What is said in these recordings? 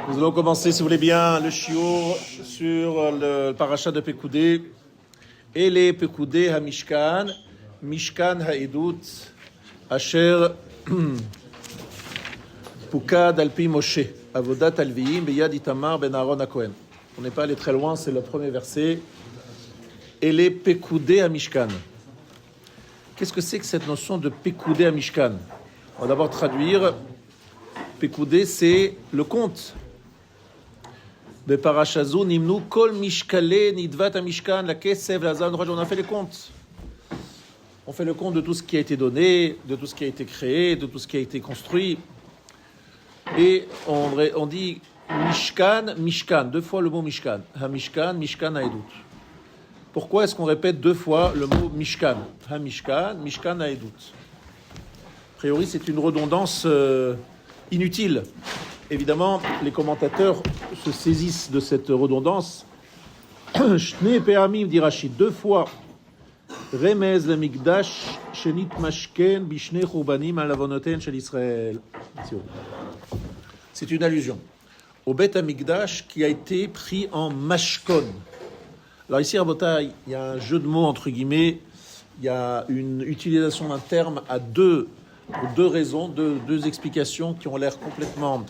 Nous allons commencer, si vous voulez bien, le shiur sur le parasha de Pekoudé et les Pekoudé ha-Mishkan, Mishkan ha-Edut, Asher Pukad al-Pi Moshe, Avodat al-Viyim, Beyad Itamar ben Aaron ha-Kohen. On n'est pas allé très loin, c'est le premier verset. Et les Pekoudé ha-Mishkan. Qu'est-ce que c'est que cette notion de Pekoudé ha-Mishkan? On va d'abord traduire. Pekoudé, c'est le compte. Beparashazu nimnu kol mishkale nidvat amishkan la kesev la zan. On a fait les comptes. On fait le compte de tout ce qui a été donné, de tout ce qui a été créé, de tout ce qui a été construit. Et on dit mishkan, mishkan, deux fois le mot mishkan. Ha-mishkan, mishkan ha-edut. Pourquoi est-ce qu'on répète deux fois le mot mishkan? Ha-mishkan, mishkan ha-edut. A priori, c'est une redondance inutile. Évidemment, les commentateurs se saisissent de cette redondance. Shnei pe'amim dit Rachid, deux fois. Remez le mikdash shenit mashken bishnei churbanim al avonoten shel Israël. C'est une allusion au Beth Hamikdash qui a été pris en mashkon. Alors ici, à Botaï, il y a un jeu de mots entre guillemets. Il y a une utilisation d'un terme à pour deux raisons, deux explications qui ont l'air complètement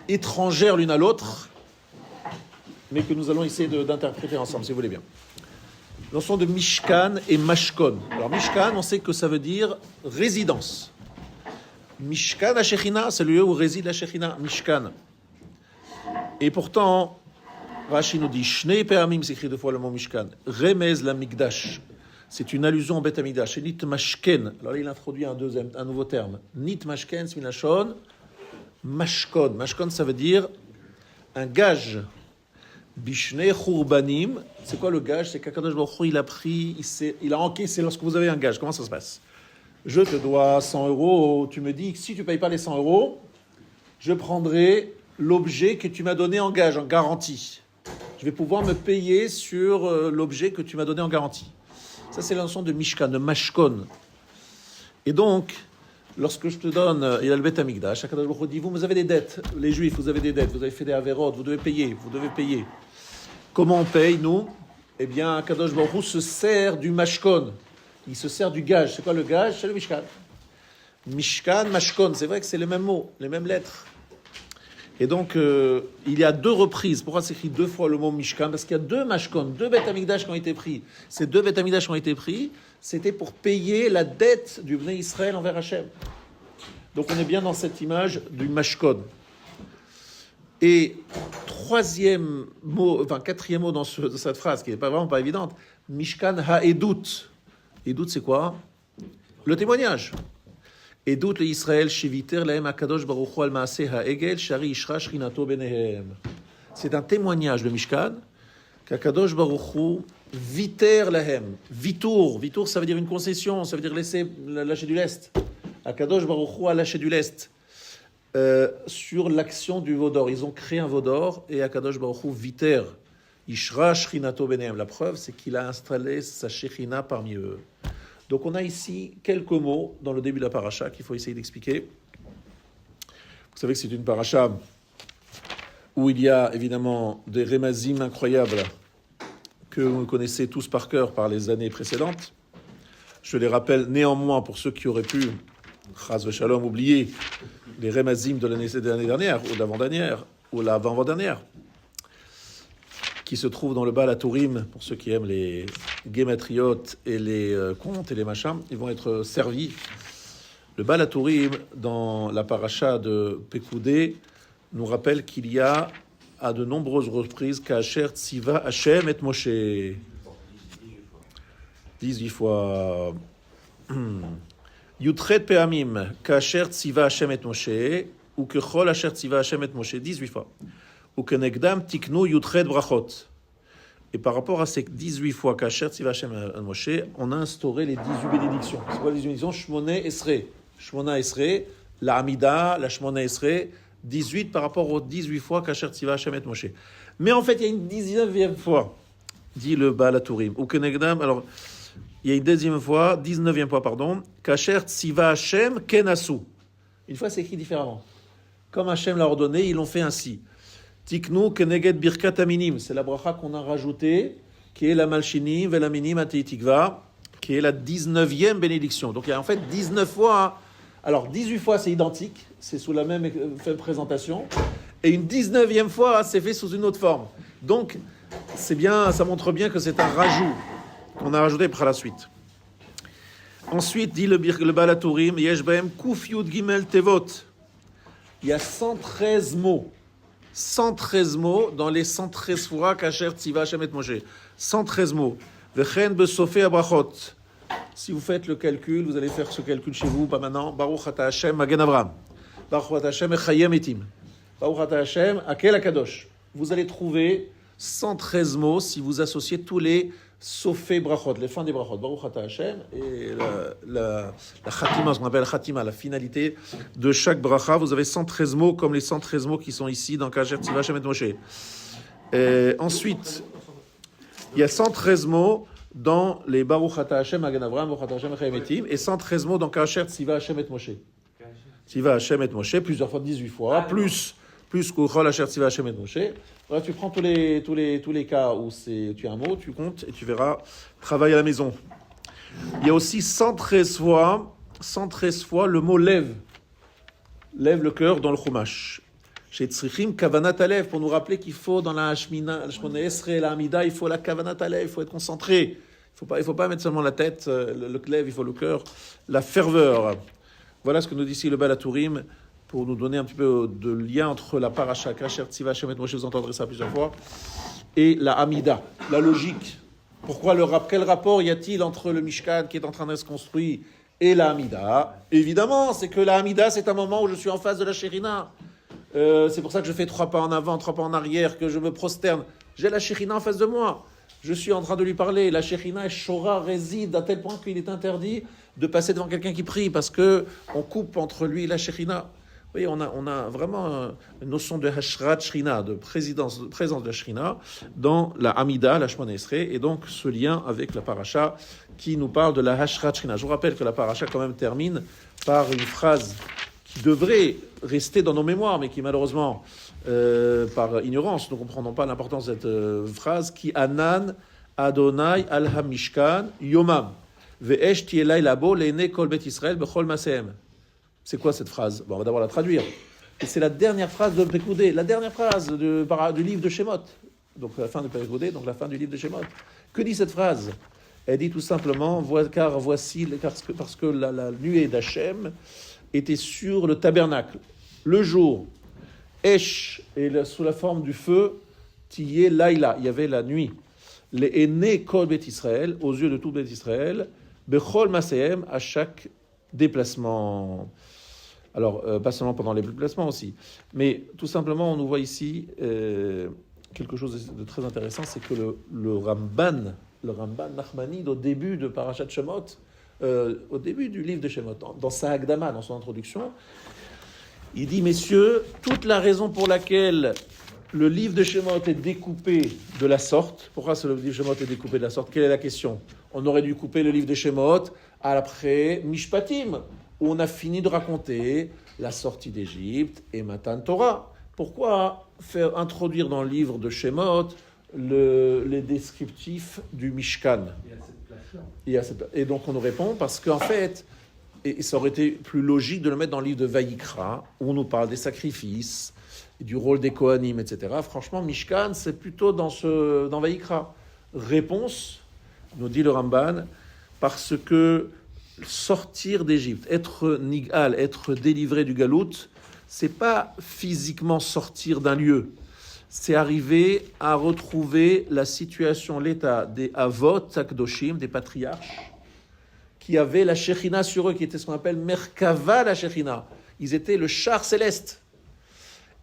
étrangères l'une à l'autre, mais que nous allons essayer d'interpréter ensemble, si vous voulez bien. La notion de Mishkan et Mashkon. Alors Mishkan, on sait que ça veut dire résidence. Mishkan ha-Shechina, c'est le lieu où réside la Shechina, Mishkan. Et pourtant, Rashi nous dit, Shnei pe'amim, c'est écrit deux fois le mot Mishkan, Remez la Mikdash. C'est une allusion au Beth Hamikdash. Nit mashken. Alors là, il introduit un nouveau terme. Nit mashken, smilachon, mashkon. Mashkon, ça veut dire un gage. Bishnei churbanim. C'est quoi le gage? C'est qu'Akadosh Baruch Hu, il a pris, il a encaissé lorsque vous avez un gage. Comment ça se passe? Je te dois 100 euros. Tu me dis que si tu ne payes pas les 100 euros, je prendrai l'objet que tu m'as donné en gage, en garantie. Je vais pouvoir me payer sur l'objet que tu m'as donné en garantie. Ça, c'est la notion de Mishkan, de Mashkon. Et donc, lorsque je te donne, il y a le Beth Hamikdash, Akadosh Baruch Hu dit, vous avez des dettes, les Juifs, vous avez des dettes, vous avez fait des avérotes, vous devez payer. Comment on paye, nous? Eh bien, Akadosh Baruch Hu se sert du Mashkon. Il se sert du gage. C'est quoi le gage? C'est le Mishkan. Mishkan, Mashkon, c'est vrai que c'est les mêmes mots, les mêmes lettres. Et donc, il y a deux reprises. Pourquoi c'est écrit deux fois le mot Mishkan? Parce qu'il y a deux Mashkon, deux Beth Hamikdash qui ont été pris. Ces deux Beth Hamikdash qui ont été pris, c'était pour payer la dette du Bnei Israël envers Hachem. Donc, on est bien dans cette image du Mashkon. Et quatrième mot dans cette phrase, qui n'est vraiment pas évidente, Mishkan ha-Edut. Edut, c'est quoi? Le témoignage. Et doute le Israël shiviter lahem akadosh baruch hu al maaseh ha'egel shari ishra shrinato benehem. C'est un témoignage de Mishkan qu'Akadosh baruch hu viter lahem. Vitour, ça veut dire une concession, ça veut dire lâcher du lest. Akadosh baruch hu a lâché du lest sur l'action du Vaudor. Ils ont créé un Vaudor et Akadosh baruch hu viter ishra shrinato benehem. La preuve, c'est qu'il a installé sa shechina parmi eux. Donc on a ici quelques mots dans le début de la paracha qu'il faut essayer d'expliquer. Vous savez que c'est une paracha où il y a évidemment des rémazim incroyables que vous connaissez tous par cœur par les années précédentes. Je les rappelle néanmoins pour ceux qui auraient pu, chas v'shalom, oublier les rémazim de l'année dernière ou de l'avant-dernière ou l'avant-dernière, qui se trouve dans le Baal HaTurim, pour ceux qui aiment les guématriotes et les contes et les machins, ils vont être servis. Le Baal HaTurim, dans la paracha de Pekoudé, nous rappelle qu'il y a à de nombreuses reprises Ka'asher Tziva Hashem et Moshe. 18 fois. Yutret Pe'amim Ka'asher Tziva Hashem et Moshe, ou Kechol Asher Tziva Hashem et Moshe, 18 fois. Ou Kenegdam Tiknu Yutret Brachot. Et par rapport à ces 18 fois Kasher Tziva Hashem et Moshe, on a instauré les 18 bénédictions. C'est quoi les 18 bénédictions? Shmoneh Esrei. Shmona Esrei, la Hamida, la Shmona Esrei, 18 par rapport aux 18 fois Kasher Tziva Hashem et Moshe. Mais en fait, il y a une 19e fois, dit le Baal HaTurim. Ou Kenegdam, alors, il y a une 19e fois, Kasher Tziva Hashem Kenasu. Une fois, c'est écrit différemment. comme Hachem l'a ordonné, ils l'ont fait ainsi. Tiknu keneged birkat aminim, c'est la bracha qu'on a rajoutée, qui est la malchinim velaminim ateitikva, qui est la 19e bénédiction. Donc il y a en fait 19 fois, alors 18 fois c'est identique, c'est sous la même présentation, et une 19e fois c'est fait sous une autre forme. Donc c'est bien, ça montre bien que c'est un rajout qu'on a rajouté par la suite. Ensuite, dit le Balatourim, Yesh Bahem Kuf Yud Gimel Tevot. Il y a 113 mots. 113 mots dans les 113 fois Kasher Tziva Hashem et Moshe. 113 mots. Vechen Besofé Abrachot. Si vous faites le calcul, vous allez faire ce calcul chez vous, pas maintenant. Baruch Ata Hashem Magen Avram. Baruch Ata Hashem Echayem Etim. Baruch Ata Hashem Akel Akadosh. Vous allez trouver 113 mots si vous associez tous les Sofé Brachot, les fins des Brachot. Baruch Ata Hashem et la Khatima, ce qu'on appelle Khatima, la finalité de chaque bracha. Vous avez 113 mots comme les 113 mots qui sont ici dans Kasher Tziva Hashem et Moshe. Ensuite, il y a 113 mots dans les Baruch Ata Hashem Magen Avram, Baruch Ata Hashem Echayem Etim, et 113 mots dans Kasher Tziva Hashem et Moshe. Tziva Hashem et Moshe, plusieurs fois, 18 fois, plus Kouchol Asher Tziva Hashem et Moshe. Bref, tu prends tous les cas où tu as un mot, tu comptes et tu verras, travail à la maison. Il y a aussi 113 fois le mot lève le cœur dans le Chumash. Chez Tzrichim, Kavanat Alev, pour nous rappeler qu'il faut dans la Hashmina, la Hamida, il faut la Kavanat Alev, il faut être concentré. Il faut pas mettre seulement la tête, le lève, il faut le cœur, la ferveur. Voilà ce que nous dit ici le Balatourim, pour nous donner un petit peu de lien entre la paracha, Kasher Tziva Hashem et Moshe, vous entendrez ça plusieurs fois, et la Hamida, la logique. Pourquoi quel rapport y a-t-il entre le Mishkan qui est en train d'être construit et la Hamida? Évidemment, c'est que la Hamida, c'est un moment où je suis en face de la Shérina. C'est pour ça que je fais 3 pas en avant, 3 pas en arrière, que je me prosterne. J'ai la Shérina en face de moi. Je suis en train de lui parler. La Shérina, Shora, réside à tel point qu'il est interdit de passer devant quelqu'un qui prie parce qu'on coupe entre lui et la Shérina. Vous voyez, on a vraiment une notion de Hashrat Shrina, de présence de la Shrina dans la Hamida, la Shemona Esrei, et donc ce lien avec la paracha qui nous parle de la Hashrat Shrina. Je vous rappelle que la paracha quand même termine par une phrase qui devrait rester dans nos mémoires, mais qui malheureusement, par ignorance, nous ne comprenons pas l'importance de cette phrase, qui Anan Adonai al Hamishkan Yomam ve'esh tielai labo le'nei kol bet Israël bechol masehem. C'est quoi cette phrase? On va d'abord la traduire. Et c'est la dernière phrase de Pekoudé, la dernière phrase du livre de Shemot. Donc la fin de Pekoudé, donc la fin du livre de Shemot. Que dit cette phrase? Elle dit tout simplement, parce que la nuée d'Hachem était sur le tabernacle. Le jour, Esh, et sous la forme du feu, Tiyé Laïla, il y avait la nuit. Les aînés Kol Bet Israël, aux yeux de tout Bet Israël, Bechol Masehem, à chaque déplacement. Alors, pas seulement pendant les déplacements aussi, mais tout simplement, on nous voit ici quelque chose de très intéressant, c'est que le Ramban Nachmanide, au début de Parashat Shemot, au début du livre de Shemot, dans sa Hagdama, dans son introduction, il dit, messieurs, toute la raison pour laquelle le livre de Shemot est découpé de la sorte, pourquoi le livre de Shemot est découpé de la sorte? Quelle est la question? On aurait dû couper le livre de Shemot après Mishpatim, où on a fini de raconter la sortie d'Égypte et Matan Torah. Pourquoi faire introduire dans le livre de Shemot les descriptifs du Mishkan? Il y a cette place. Et donc on nous répond parce qu'en fait, et ça aurait été plus logique de le mettre dans le livre de Vayikra, où on nous parle des sacrifices, du rôle des Kohanim, etc. Franchement, Mishkan, c'est plutôt dans Vayikra. Réponse, nous dit le Ramban, parce que sortir d'Égypte, être nigal, être délivré du galout, c'est pas physiquement sortir d'un lieu, c'est arriver à retrouver la situation, l'état des Avot, Akdoshim, des patriarches, qui avaient la Shekhinah sur eux, qui était ce qu'on appelle Merkava la Shekhinah. Ils étaient le char céleste.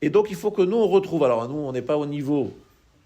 Et donc il faut que nous on retrouve, alors nous on n'est pas au niveau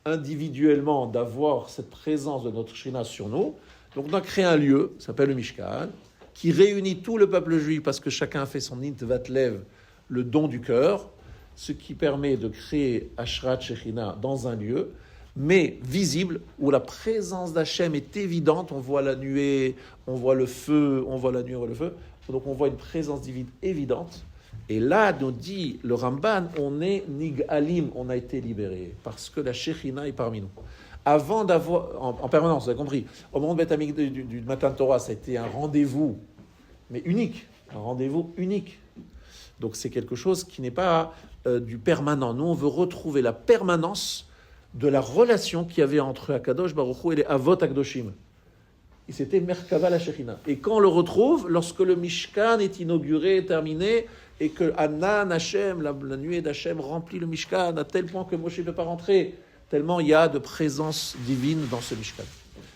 individuellement d'avoir cette présence de notre Shekhinah sur nous, donc on a créé un lieu, ça s'appelle le Mishkan, qui réunit tout le peuple juif parce que chacun a fait son Intvatlev, le don du cœur, ce qui permet de créer Ashrat Shekhinah dans un lieu, mais visible, où la présence d'Hachem est évidente. On voit la nuée, on voit le feu, on voit la nuée, on voit le feu. Donc on voit une présence divine évidente. Et là, nous dit le Ramban, on est Nig'alim, on a été libérés, parce que la Shekhinah est parmi nous. Avant d'avoir, en permanence, vous avez compris, au moment de Beth Amikdash, du matin de Torah, ça a été un rendez-vous, mais unique, un rendez-vous unique. Donc c'est quelque chose qui n'est pas du permanent. Nous, on veut retrouver la permanence de la relation qu'il y avait entre Akadosh Baruch Hu et les Avot Akdoshim. Et c'était Merkava la Shekhinah. Et quand on le retrouve, lorsque le Mishkan est inauguré, terminé, et que Anan Hashem, la nuée d'Hashem, remplit le Mishkan à tel point que Moshe ne peut pas rentrer, tellement il y a de présence divine dans ce Mishkan.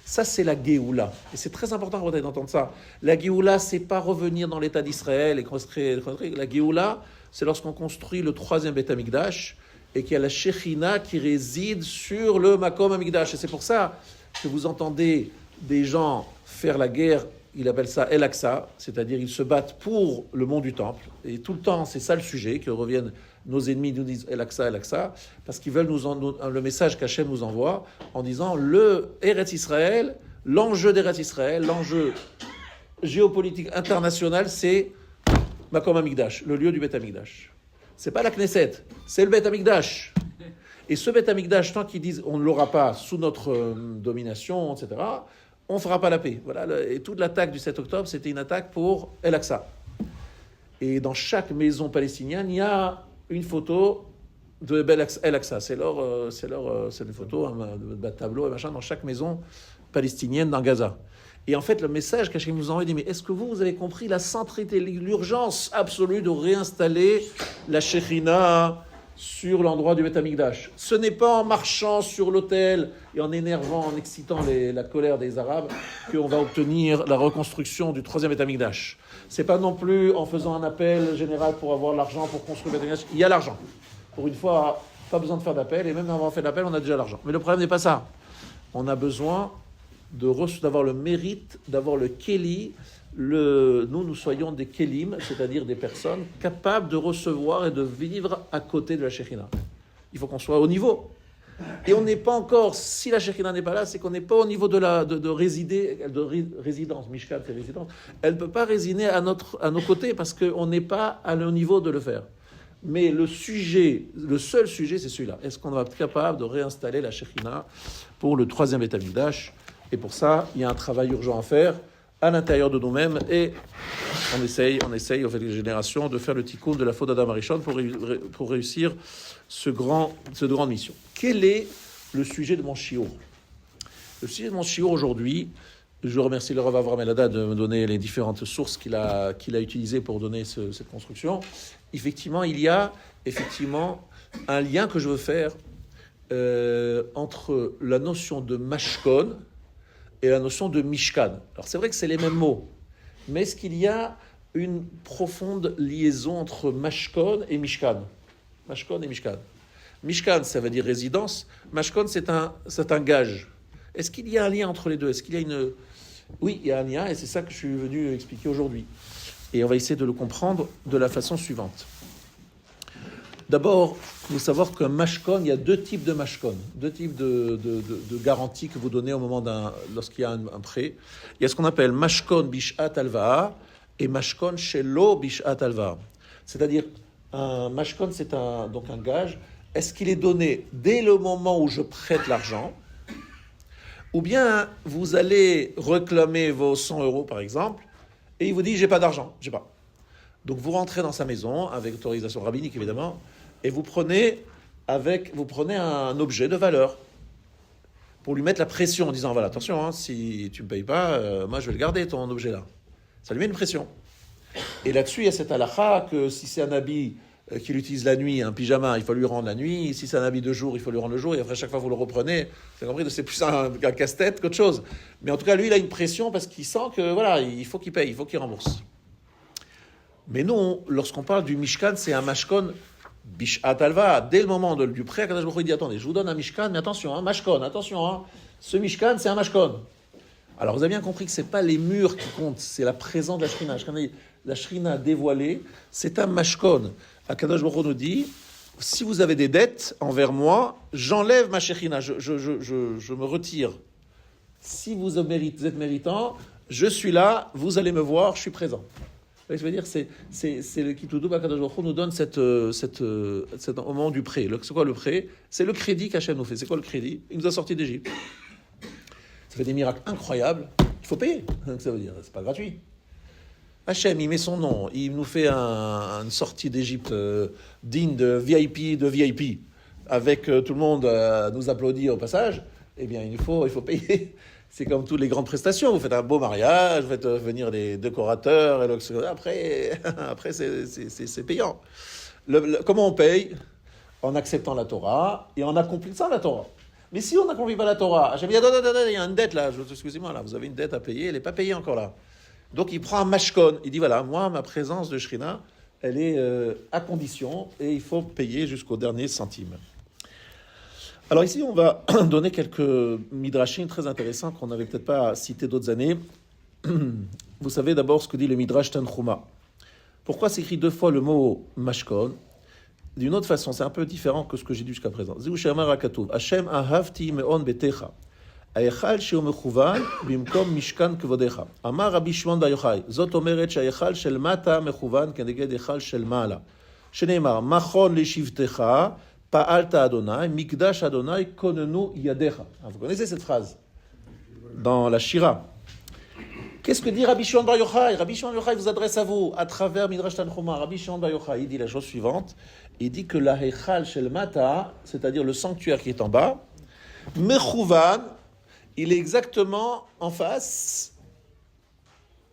Ça, c'est la Géoula. Et c'est très important d'entendre ça. La Géoula, c'est pas revenir dans l'État d'Israël et construire. La Géoula, c'est lorsqu'on construit le troisième Beth Amikdash et qu'il y a la Shekhinah qui réside sur le Makom Amikdash. Et c'est pour ça que vous entendez des gens faire la guerre, ils appellent ça El Aqsa, c'est-à-dire ils se battent pour le mont du Temple. Et tout le temps, c'est ça le sujet, que reviennent nos ennemis, nous disent El Aqsa, parce qu'ils veulent le message qu'Hachem nous envoie en disant le Eretz Israël, l'enjeu d'Eretz Israël, l'enjeu géopolitique international, c'est Makom Amikdash, le lieu du Beth Amikdash. C'est pas la Knesset, c'est le Beth Amikdash. Et ce Beth Amikdash, tant qu'ils disent on ne l'aura pas sous notre domination, etc., on ne fera pas la paix. Voilà, et toute l'attaque du 7 octobre, c'était une attaque pour El Aqsa. Et dans chaque maison palestinienne, il y a une photo de El Aqsa. C'est une photo, un tableau, un machin, dans chaque maison palestinienne dans Gaza. Et en fait, le message qu'Hachem nous envoie dit, mais est-ce que vous avez compris la centralité, l'urgence absolue de réinstaller la Shekhinah sur l'endroit du Beth Amikdash. Ce n'est pas en marchant sur l'autel et en énervant, en excitant la colère des Arabes qu'on va obtenir la reconstruction du troisième Beth Amikdash. C'est pas non plus en faisant un appel général pour avoir l'argent pour construire le Beth Amikdash. Il y a l'argent. Pour une fois, pas besoin de faire d'appel, et même avant fait d'appel, on a déjà l'argent. Mais le problème n'est pas ça. On a besoin d'avoir le mérite, d'avoir le Keli. Nous soyons des Kelim, c'est-à-dire des personnes capables de recevoir et de vivre à côté de la Shekhinah. Il faut qu'on soit au niveau. Et on n'est pas encore, si la Shekhinah n'est pas là, c'est qu'on n'est pas au niveau de résidence. Mishkan, c'est résidence. Elle ne peut pas résider à nos côtés parce qu'on n'est pas à le niveau de le faire. Mais le seul sujet, c'est celui-là. Est-ce qu'on va être capable de réinstaller la Shekhinah pour le troisième Beth Amikdash? Et pour ça, il y a un travail urgent à faire à l'intérieur de nous-mêmes, et on essaye au fait des générations de faire le tikkun de la faute d'Adam Arishon pour réussir cette grande mission. Quel est le sujet de mon shiur? Le sujet de mon shiur aujourd'hui, je remercie le Rav Avraham Elada de me donner les différentes sources qu'il a utilisées pour donner cette construction. Effectivement, il y a un lien que je veux faire entre la notion de mashkon et la notion de Mishkan. Alors c'est vrai que c'est les mêmes mots, mais est-ce qu'il y a une profonde liaison entre Mashkon et Mishkan? Mashkon et Mishkan. Mishkan, ça veut dire résidence. Mashkon, c'est un gage. Est-ce qu'il y a un lien entre les deux? Est-ce qu'il y a une... Oui, il y a un lien, et c'est ça que je suis venu expliquer aujourd'hui. Et on va essayer de le comprendre de la façon suivante. D'abord, il faut savoir qu'un mashkon, il y a deux types de mashkon, deux types de garanties que vous donnez au moment lorsqu'il y a un prêt. Il y a ce qu'on appelle mashkon bishat alva'a et mashkon shelo bishat alva'a. C'est-à-dire, un mashkon, c'est donc un gage. Est-ce qu'il est donné dès le moment où je prête l'argent, ou bien vous allez réclamer vos 100 euros, par exemple, et il vous dit, j'ai pas d'argent, j'ai pas. Donc vous rentrez dans sa maison, avec autorisation rabbinique évidemment, et vous prenez un objet de valeur pour lui mettre la pression en disant, voilà, attention, si tu ne me payes pas, moi je vais le garder, ton objet là. Ça lui met une pression. Et là-dessus, il y a cette halakha que si c'est un habit qu'il utilise la nuit, un pyjama, il faut lui rendre la nuit. Si c'est un habit de jour, il faut lui rendre le jour. Et après, chaque fois, vous le reprenez. Vous avez compris, c'est plus un casse-tête qu'autre chose. Mais en tout cas, lui, il a une pression parce qu'il sent que, voilà, il faut qu'il paye, il faut qu'il rembourse. Mais non, lorsqu'on parle du Mishkan, c'est un Mashkon Bishat Alva. Dès le moment du prêt, Akadosh Baruch Hu dit, attendez, je vous donne un Mishkan, mais attention, Mashkon, attention, ce Mishkan, c'est un Mashkon. Alors, vous avez bien compris que ce n'est pas les murs qui comptent, c'est la présence de la Shrina. La Shrina dévoilée, c'est un Mashkon. Akadosh Baruch Hu nous dit, si vous avez des dettes envers moi, j'enlève ma Shrina, je me retire. Si vous êtes méritant, je suis là, vous allez me voir, je suis présent. Vous voyez ce que je veux dire, c'est le Kitoudou Bakadosh Baruch Hu nous donne au moment du prêt. C'est quoi le prêt? C'est le crédit qu'Hachem nous fait. C'est quoi le crédit? Il nous a sortis d'Égypte. Ça fait des miracles incroyables. Il faut payer. Ça veut dire, c'est pas gratuit. Hachem, il met son nom. Il nous fait une sortie d'Égypte digne de VIP, avec tout le monde nous applaudit au passage. Eh bien, il faut payer. C'est comme toutes les grandes prestations. Vous faites un beau mariage, vous faites venir des décorateurs, et après c'est payant. Comment on paye? En acceptant la Torah et en accomplissant la Torah. Mais si on n'accomplit pas la Torah, Hachem dit, il y a une dette là, excusez-moi, là, vous avez une dette à payer, elle n'est pas payée encore là. Donc il prend un mashkon, il dit voilà, moi, ma présence de Shrina, elle est à condition et il faut payer jusqu'au dernier centime. Alors ici, on va donner quelques midrashim très intéressants qu'on n'avait peut-être pas cités d'autres années. Vous savez d'abord ce que dit le midrash Tanchuma. Pourquoi s'écrit 2 fois le mot mashkon? D'une autre façon, c'est un peu différent que ce que j'ai dit jusqu'à présent. Zeu she'amar hakatuv, Hashem ahavti me'on betecha, היכל שהוא מכוון במקום משכן כבודיך. אמר רבי שמעון בר יוחאי, זאת אומרת שההיכל של מטה מכוון כנגד היכל של מעלה. שנאמר, מכון לשבתך, פעלת אדוני, מקדש אדוני כוננו ידיך. Vous connaissez cette phrase dans la Shira. Qu'est-ce que dit Rabbi Shimon Bar Yochai? Rabbi Shimon Bar Yochai vous adresse à vous à travers Midrash Tanchuma. Rabbi Shimon Bar Yochai, il dit la chose suivante. Il dit que la Heichal Shel Mata, c'est-à-dire le sanctuaire qui est en bas, Mechouvan, il est exactement en face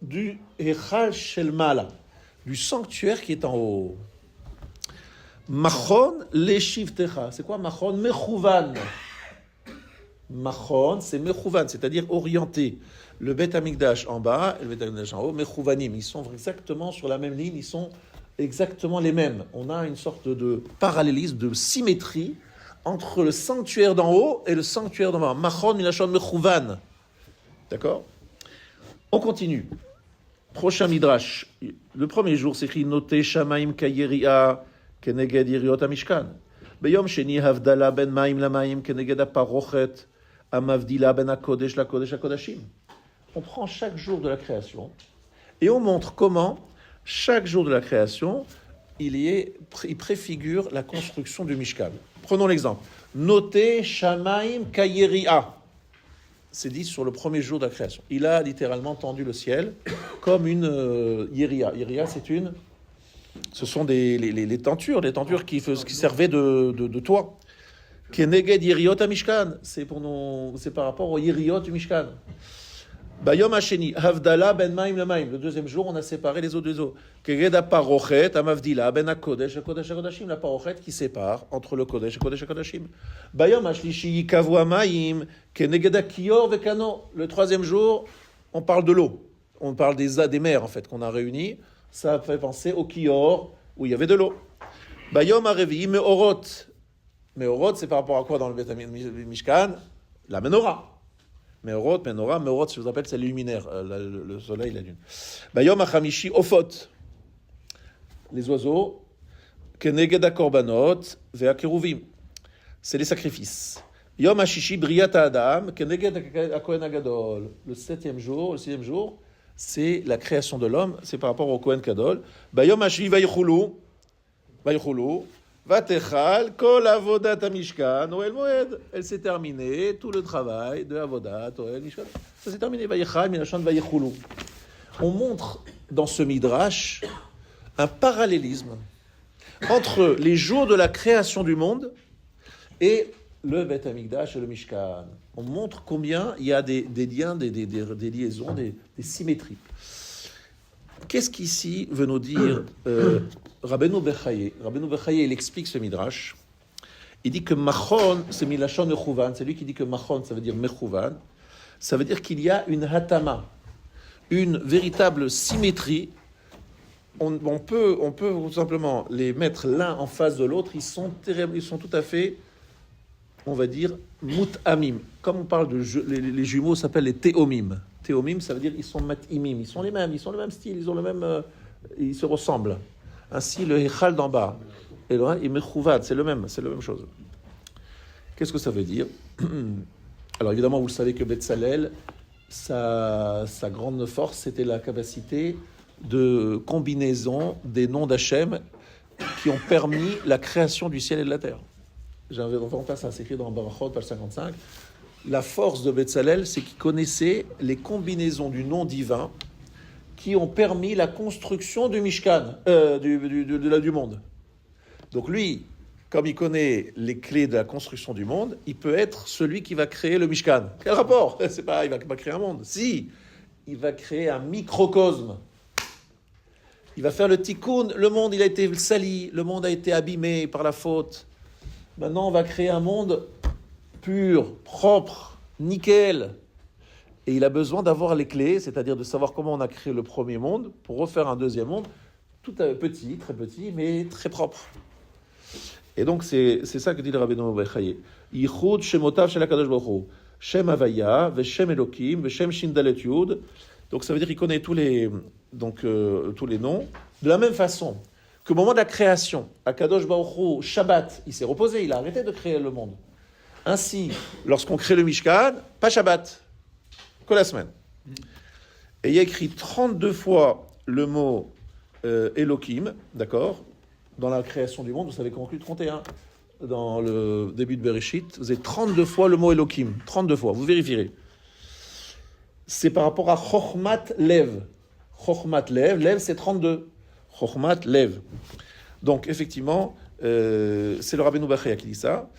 du Heichal Shel Mala, du sanctuaire qui est en haut. Machon Leshivtecha. C'est quoi Machon? Mechouvan. Machon, c'est Mechouvan, c'est-à-dire orienté. Le Beth Amikdash en bas et le Beth Amikdash en haut, Mechouvanim, ils sont exactement sur la même ligne, ils sont exactement les mêmes. On a une sorte de parallélisme, de symétrie entre le sanctuaire d'en haut et le sanctuaire d'en bas. Machon milachon Mechouvan. D'accord? On continue. Prochain midrash. Le premier jour, c'est écrit Noté Shamaim Kayeria Keneged Yiriot Amishkan. Beyom Sheni Havdala Ben Maim Lamaim Keneged Aparochet Amavdila Ben Akodesh La Kodesh Akodashim. On prend chaque jour de la création et on montre comment chaque jour de la création, il préfigure la construction du Mishkan. Prenons l'exemple. Noté Shamaim Kayeria. C'est dit sur le premier jour de la création. Il a littéralement tendu le ciel comme une Yeria. Yeria, ce sont les tentures qui servaient de toit. Keneged Yeriot Mishkan. C'est par rapport aux Yeriot du Mishkan. Bayom Hasheni, Havdala ben Maim le Maim. Le deuxième jour, on a séparé les eaux des eaux. Keged Aparochet, Amavdila ben Akodesh, Akodesh Akodashim. La Parochet qui sépare entre le Kodesh, Akodesh Akodashim. Bayom Hashlishi, Kavu Amaim, Keneged Akior Vekano. Le troisième jour, on parle de l'eau. On parle des mers, en fait, qu'on a réunies. Ça fait penser au Kior, où il y avait de l'eau. Bayom Arevi, Meorot. Meorot, c'est par rapport à quoi dans le Beth Mishkan? La menorah. Meorot, je vous rappelle, c'est le luminaire, le soleil, la lune. Bayom Achamishi, Ofot. Les oiseaux. Keneged Akorbanot, Ve'akeruvim. C'est les sacrifices. Yom Hashishi, Briat Adam, Keneged Akohen Agadol. Le sixième jour, c'est la création de l'homme, c'est par rapport au Kohen Gadol. Bayom Hashi, Vayichulu. Vatechal, kol avodat amishkan, Oel Moed. Elle s'est terminée, tout le travail de avodat, Oel Mishkan. Ça s'est terminé, Vayechal, Minachan, Vayichulu. On montre dans ce midrash un parallélisme entre les jours de la création du monde et le Beth Amikdash et le Mishkan. On montre combien il y a des liens, des liaisons, des symétries. Qu'est-ce qu'ici veut nous dire Rabbeinu Bechaye? Rabbeinu Bechaye, il explique ce midrash. Il dit que Machon, c'est Milachon Mechouvan. C'est lui qui dit que Machon, ça veut dire Mechouvan. Ça veut dire qu'il y a une hatama, une véritable symétrie. On peut tout simplement les mettre l'un en face de l'autre. Ils sont tout à fait, on va dire, mut'amim. Comme on parle les jumeaux s'appellent les théomim. Théomim, ça veut dire ils sont mat'imim. Ils sont le même style, ils se ressemblent. Ainsi, le Heichal d'en bas et le Mechouvad, c'est la même chose. Qu'est-ce que ça veut dire? Alors évidemment, vous le savez que Betzalel, sa grande force, c'était la capacité de combinaison des noms d'Hachem qui ont permis la création du ciel et de la terre. J'avais entendu ça, c'est écrit dans Barachot, page 55. La force de Betzalel, c'est qu'il connaissait les combinaisons du nom divin qui ont permis la construction du Mishkan, du monde. Donc lui, comme il connaît les clés de la construction du monde, il peut être celui qui va créer le Mishkan. Quel rapport? C'est pas, il va pas créer un monde. Si, il va créer un microcosme. Il va faire le tikkun. Le monde, il a été sali. Le monde a été abîmé par la faute. Maintenant, on va créer un monde pur, propre, nickel. Et il a besoin d'avoir les clés, c'est-à-dire de savoir comment on a créé le premier monde pour refaire un deuxième monde, tout petit, très petit, mais très propre. Et donc, c'est ça que dit le Rabbeinu Bechaye. Yichud shemotav shel HaKadosh Baruch Hu. Shem Havaya, Veshem Elokim, Veshem Shindalet Yud. Donc, ça veut dire qu'il connaît tous les noms. De la même façon qu'au moment de la création, HaKadosh Baruch Hu, Shabbat, il s'est reposé, il a arrêté de créer le monde. Ainsi, lorsqu'on crée le Mishkan, pas Shabbat, que la semaine. Et il y a écrit 32 fois le mot Elokim, d'accord, dans la création du monde. Vous savez qu'on compte 31 dans le début de Bereshit. Vous avez 32 fois le mot Elokim, 32 fois, vous vérifierez. C'est par rapport à Chochmat Lev. Chochmat Lev, Lev c'est 32. Chochmat Lev. Donc effectivement, c'est le Rabbeinu Bechaye qui dit ça.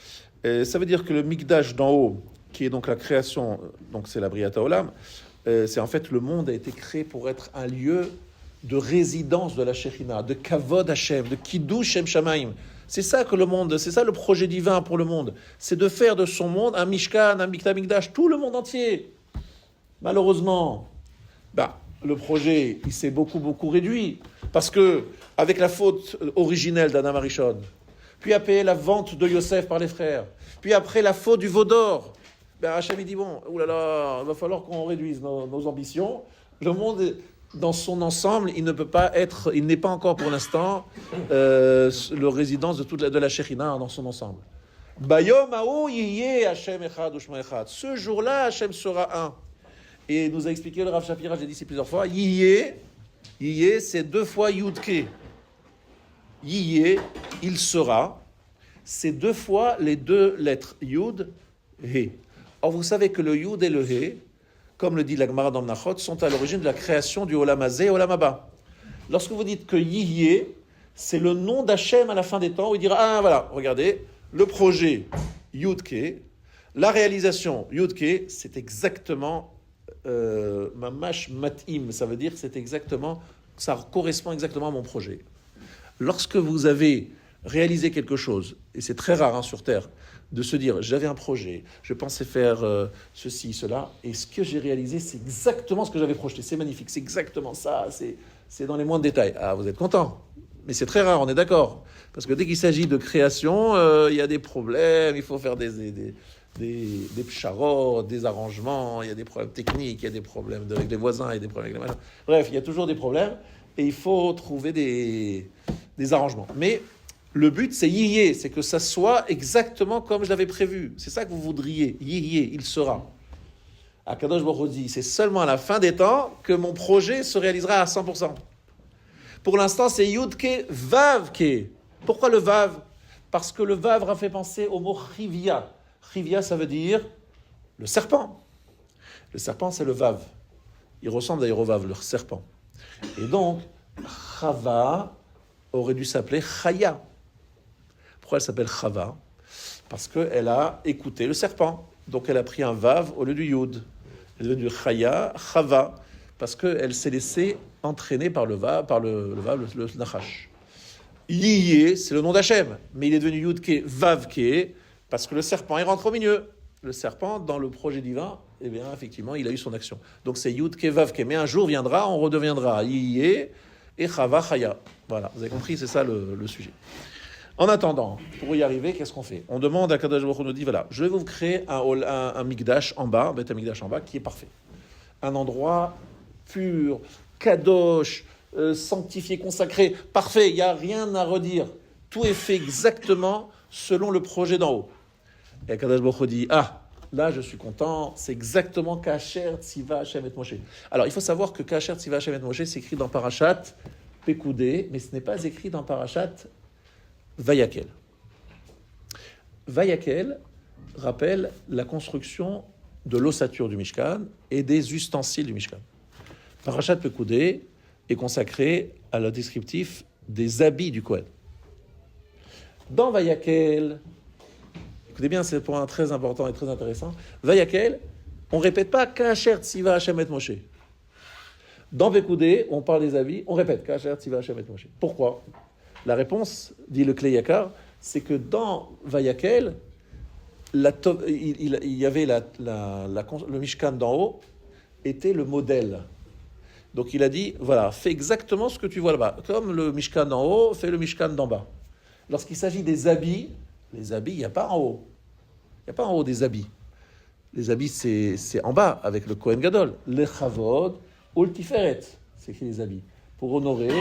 Ça veut dire que le Mikdash d'en haut, qui est donc la création, donc c'est la Briata Olam, c'est en fait le monde a été créé pour être un lieu de résidence de la Shekhinah, de Kavod Hashem, de Kiddush Shem Shamaim. C'est ça que le monde, c'est ça le projet divin pour le monde. C'est de faire de son monde un Mishkan, un Mikta Mikdash, tout le monde entier. Malheureusement, le projet, il s'est beaucoup réduit. Parce que, avec la faute originelle d'Adam Arishon, puis après la vente de Yosef par les frères, puis après la faute du veau d'or, Hachem il dit, bon, oulala, il va falloir qu'on réduise nos ambitions. Le monde, dans son ensemble, il n'est pas encore pour l'instant le résidence de la Shekhinah dans son ensemble. Bayom ha'ou yiyeh Hachem echad u'shmo echad. Ce jour-là, Hachem sera un. Et nous a expliqué le Rav Shapira, j'ai dit ici plusieurs fois, yiyeh, c'est 2 fois yudke. Yiyeh, il sera, c'est 2 fois les 2 lettres yud, he. Or, vous savez que le yud et le he, comme le dit la Gemara dans le Nachot, sont à l'origine de la création du Olam Hazeh et Olam Haba. Lorsque vous dites que Yiyeh, c'est le nom d'Hachem à la fin des temps, où il dira, voilà, regardez, le projet Yudke, la réalisation Yudke, c'est exactement Mamash Matim, ça veut dire ça correspond exactement à mon projet. Lorsque vous avez réalisé quelque chose, et c'est très rare sur Terre, de se dire, j'avais un projet, je pensais faire ceci, cela, et ce que j'ai réalisé, c'est exactement ce que j'avais projeté, c'est magnifique, c'est exactement ça, c'est dans les moindres détails. Ah, vous êtes content, mais c'est très rare, on est d'accord, parce que dès qu'il s'agit de création, il y a des problèmes, il faut faire des psharot, des arrangements, il y a des problèmes techniques, il y a des problèmes avec les voisins, il y a des problèmes avec les machins. Bref, il y a toujours des problèmes, et il faut trouver des arrangements. Mais le but, c'est yiyeh, c'est que ça soit exactement comme je l'avais prévu. C'est ça que vous voudriez. Yiyeh, il sera. Akadosh Baruch Hu dit, c'est seulement à la fin des temps que mon projet se réalisera à 100%. Pour l'instant, c'est Yudke Vavke. Pourquoi le Vav? Parce que le Vav a fait penser au mot Chivia. Chivia, ça veut dire le serpent. Le serpent, c'est le Vav. Il ressemble d'ailleurs au Vav, le serpent. Et donc, Chava aurait dû s'appeler Chaya. Pourquoi elle s'appelle Chava? Parce qu'elle a écouté le serpent. Donc elle a pris un Vav au lieu du Yud. Elle est devenue Chaya, Chava, parce qu'elle s'est laissée entraîner par le Vav, le Nachash. Yiyeh, c'est le nom d'Hachem, mais il est devenu Yudke, Vavke, parce que le serpent, il rentre au milieu. Le serpent, dans le projet divin, eh bien, effectivement, il a eu son action. Donc c'est Yudke, Vavke. Mais un jour viendra, on redeviendra Yiyeh et Chava, Chaya. Voilà, vous avez compris, c'est ça le sujet. En attendant, pour y arriver, qu'est-ce qu'on fait? On demande à Kadosh Baruch Hu, nous dit, voilà, je vais vous créer un Mikdash en bas, un Mikdash en bas, qui est parfait. Un endroit pur, Kadosh, sanctifié, consacré, parfait, il n'y a rien à redire. Tout est fait exactement selon le projet d'en haut. Et Kadosh Baruch Hu dit, là je suis content, c'est exactement Kacher Tziva Hashem et Moshe. Alors il faut savoir que Kacher Tziva Hashem et Moshe s'écrit dans Parashat Pekoudé, mais ce n'est pas écrit dans Parashat Vayakel. Vayakel rappelle la construction de l'ossature du Mishkan et des ustensiles du Mishkan. Parashat Pekoudé est consacré à le descriptif des habits du Kohen. Dans Vayakel, écoutez bien, c'est un point très important et très intéressant. Vayakel, on ne répète pas Kacher Tziva Hashem et Moshe. Dans Pekoudé, on parle des habits, on répète Kacher Tziva Hashem et Moshe. Pourquoi? La réponse, dit le Klei Yakar, c'est que dans Vayakel, il y avait le Mishkan d'en haut était le modèle. Donc il a dit, voilà, fais exactement ce que tu vois là-bas. Comme le Mishkan d'en haut, fais le Mishkan d'en bas. Lorsqu'il s'agit des habits, les habits, il n'y a pas en haut. Il n'y a pas en haut des habits. Les habits, c'est en bas, avec le Kohen Gadol. Le Chavod, ou le Tiferet, c'est écrit les habits, pour honorer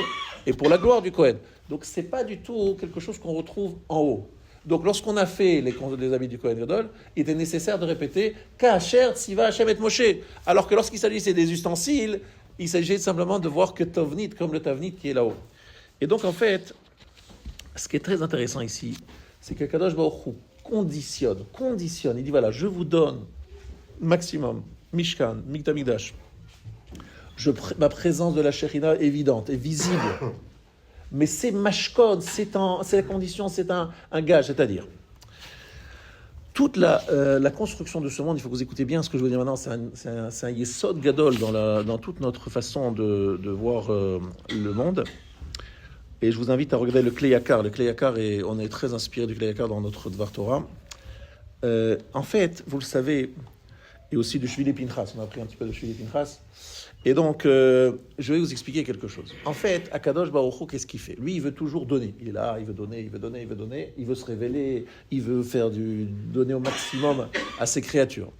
et pour la gloire du Kohen. Donc ce n'est pas du tout quelque chose qu'on retrouve en haut. Donc lorsqu'on a fait les habits du Kohen Gadol, il était nécessaire de répéter « Kacher Tziva Hashem et Moshe ». Alors que lorsqu'il s'agissait des ustensiles, il s'agissait simplement de voir que Tovnit, comme le Tavnit qui est là-haut. Et donc en fait, ce qui est très intéressant ici, c'est que Kadosh Baruch Hu conditionne. Il dit voilà, je vous donne maximum, Mishkan, Mikdamikdash. Ma présence de la Shekhinah est évidente, est visible. Mais c'est mashkon, c'est la condition, c'est un gage, c'est-à-dire toute la construction de ce monde, il faut que vous écoutez bien ce que je veux dire maintenant, c'est un yesod gadol dans toute notre façon de voir le monde. Et je vous invite à regarder le Klei Yakar. Le Klei Yakar, on est très inspiré du Klei Yakar dans notre Dvar Torah. En fait, vous le savez, et aussi de Shvili Pinchas, on a appris un petit peu de Shvili Pinchas. Et donc, je vais vous expliquer quelque chose. En fait, Akadosh Baruch Hu, qu'est-ce qu'il fait? Lui, il veut toujours donner. Il est là, il veut donner, il veut donner, il veut donner. Il veut se révéler, il veut donner au maximum à ses créatures.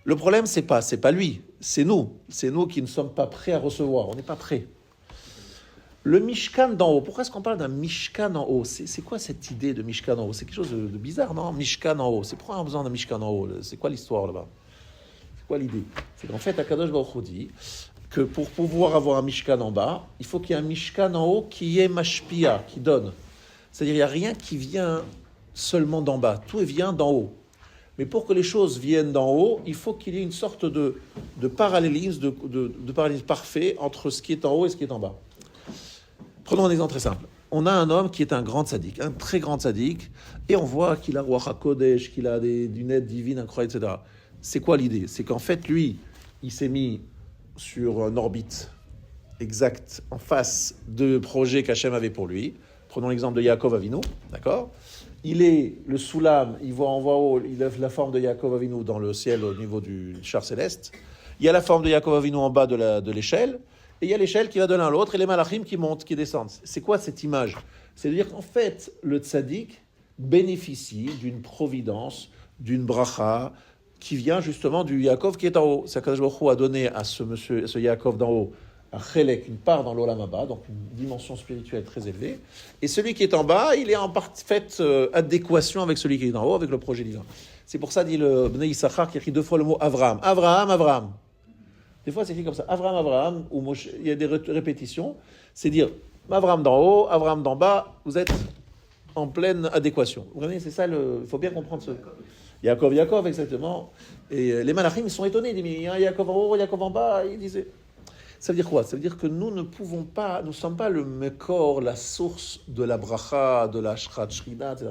Le problème, c'est pas lui, c'est nous. C'est nous qui ne sommes pas prêts à recevoir. On n'est pas prêts. Le Mishkan d'en haut. Pourquoi est-ce qu'on parle d'un Mishkan en haut? C'est quoi cette idée de Mishkan en haut? C'est quelque chose de bizarre, non? Mishkan en haut. C'est pourquoi on a besoin d'un Mishkan en haut? C'est quoi l'histoire là-bas? Quoi l'idée? C'est qu'en fait, Akadosh Baruch Hu dit que pour pouvoir avoir un Mishkan en bas, il faut qu'il y ait un Mishkan en haut qui est mashpia, qui donne. C'est-à-dire, il n'y a rien qui vient seulement d'en bas, tout vient d'en haut. Mais pour que les choses viennent d'en haut, il faut qu'il y ait une sorte de parallélisme, de parallélisme parfait entre ce qui est en haut et ce qui est en bas. Prenons un exemple très simple. On a un homme qui est un grand tzaddik, un très grand tzaddik, et on voit qu'il a Ruach HaKodesh, qu'il a d'une aide divine incroyable, etc. C'est quoi l'idée? C'est qu'en fait, lui, il s'est mis sur une orbite exacte en face de projets qu'Hachem avait pour lui. Prenons l'exemple de Yaakov Avinu, d'accord? Il est le soulam, il voit en haut, il a la forme de Yaakov Avinu dans le ciel au niveau du char céleste. Il y a la forme de Yaakov Avinu en bas de l'échelle, et il y a l'échelle qui va de l'un à l'autre, et les malachim qui montent, qui descendent. C'est quoi cette image? C'est-à-dire qu'en fait, le tzaddik bénéficie d'une providence, d'une bracha, qui vient justement du Yaakov qui est en haut. Akadosh Baruch Hu a donné à ce Yaakov d'en haut, un chelek, une part dans l'olam haba, donc une dimension spirituelle très élevée. Et celui qui est en bas, il est en parfaite adéquation avec celui qui est en haut, avec le projet divin. C'est pour ça, dit le Bnei Yissachar, qui écrit 2 fois le mot Avraham. Avraham. Des fois, c'est écrit comme ça. Avraham, où Moshe, il y a des répétitions. C'est dire Avraham d'en haut, Avraham d'en bas, vous êtes en pleine adéquation. Vous voyez, c'est ça, il faut bien comprendre ce... Yaakov, exactement. Et les malachim, ils sont étonnés. Ils disent, mais il y a un Yaakov en haut, Yaakov en bas. Ils disaient... Ça veut dire quoi? Ça veut dire que nous ne sommes pas le mekor, la source de la bracha, de la shrat, shrina, etc.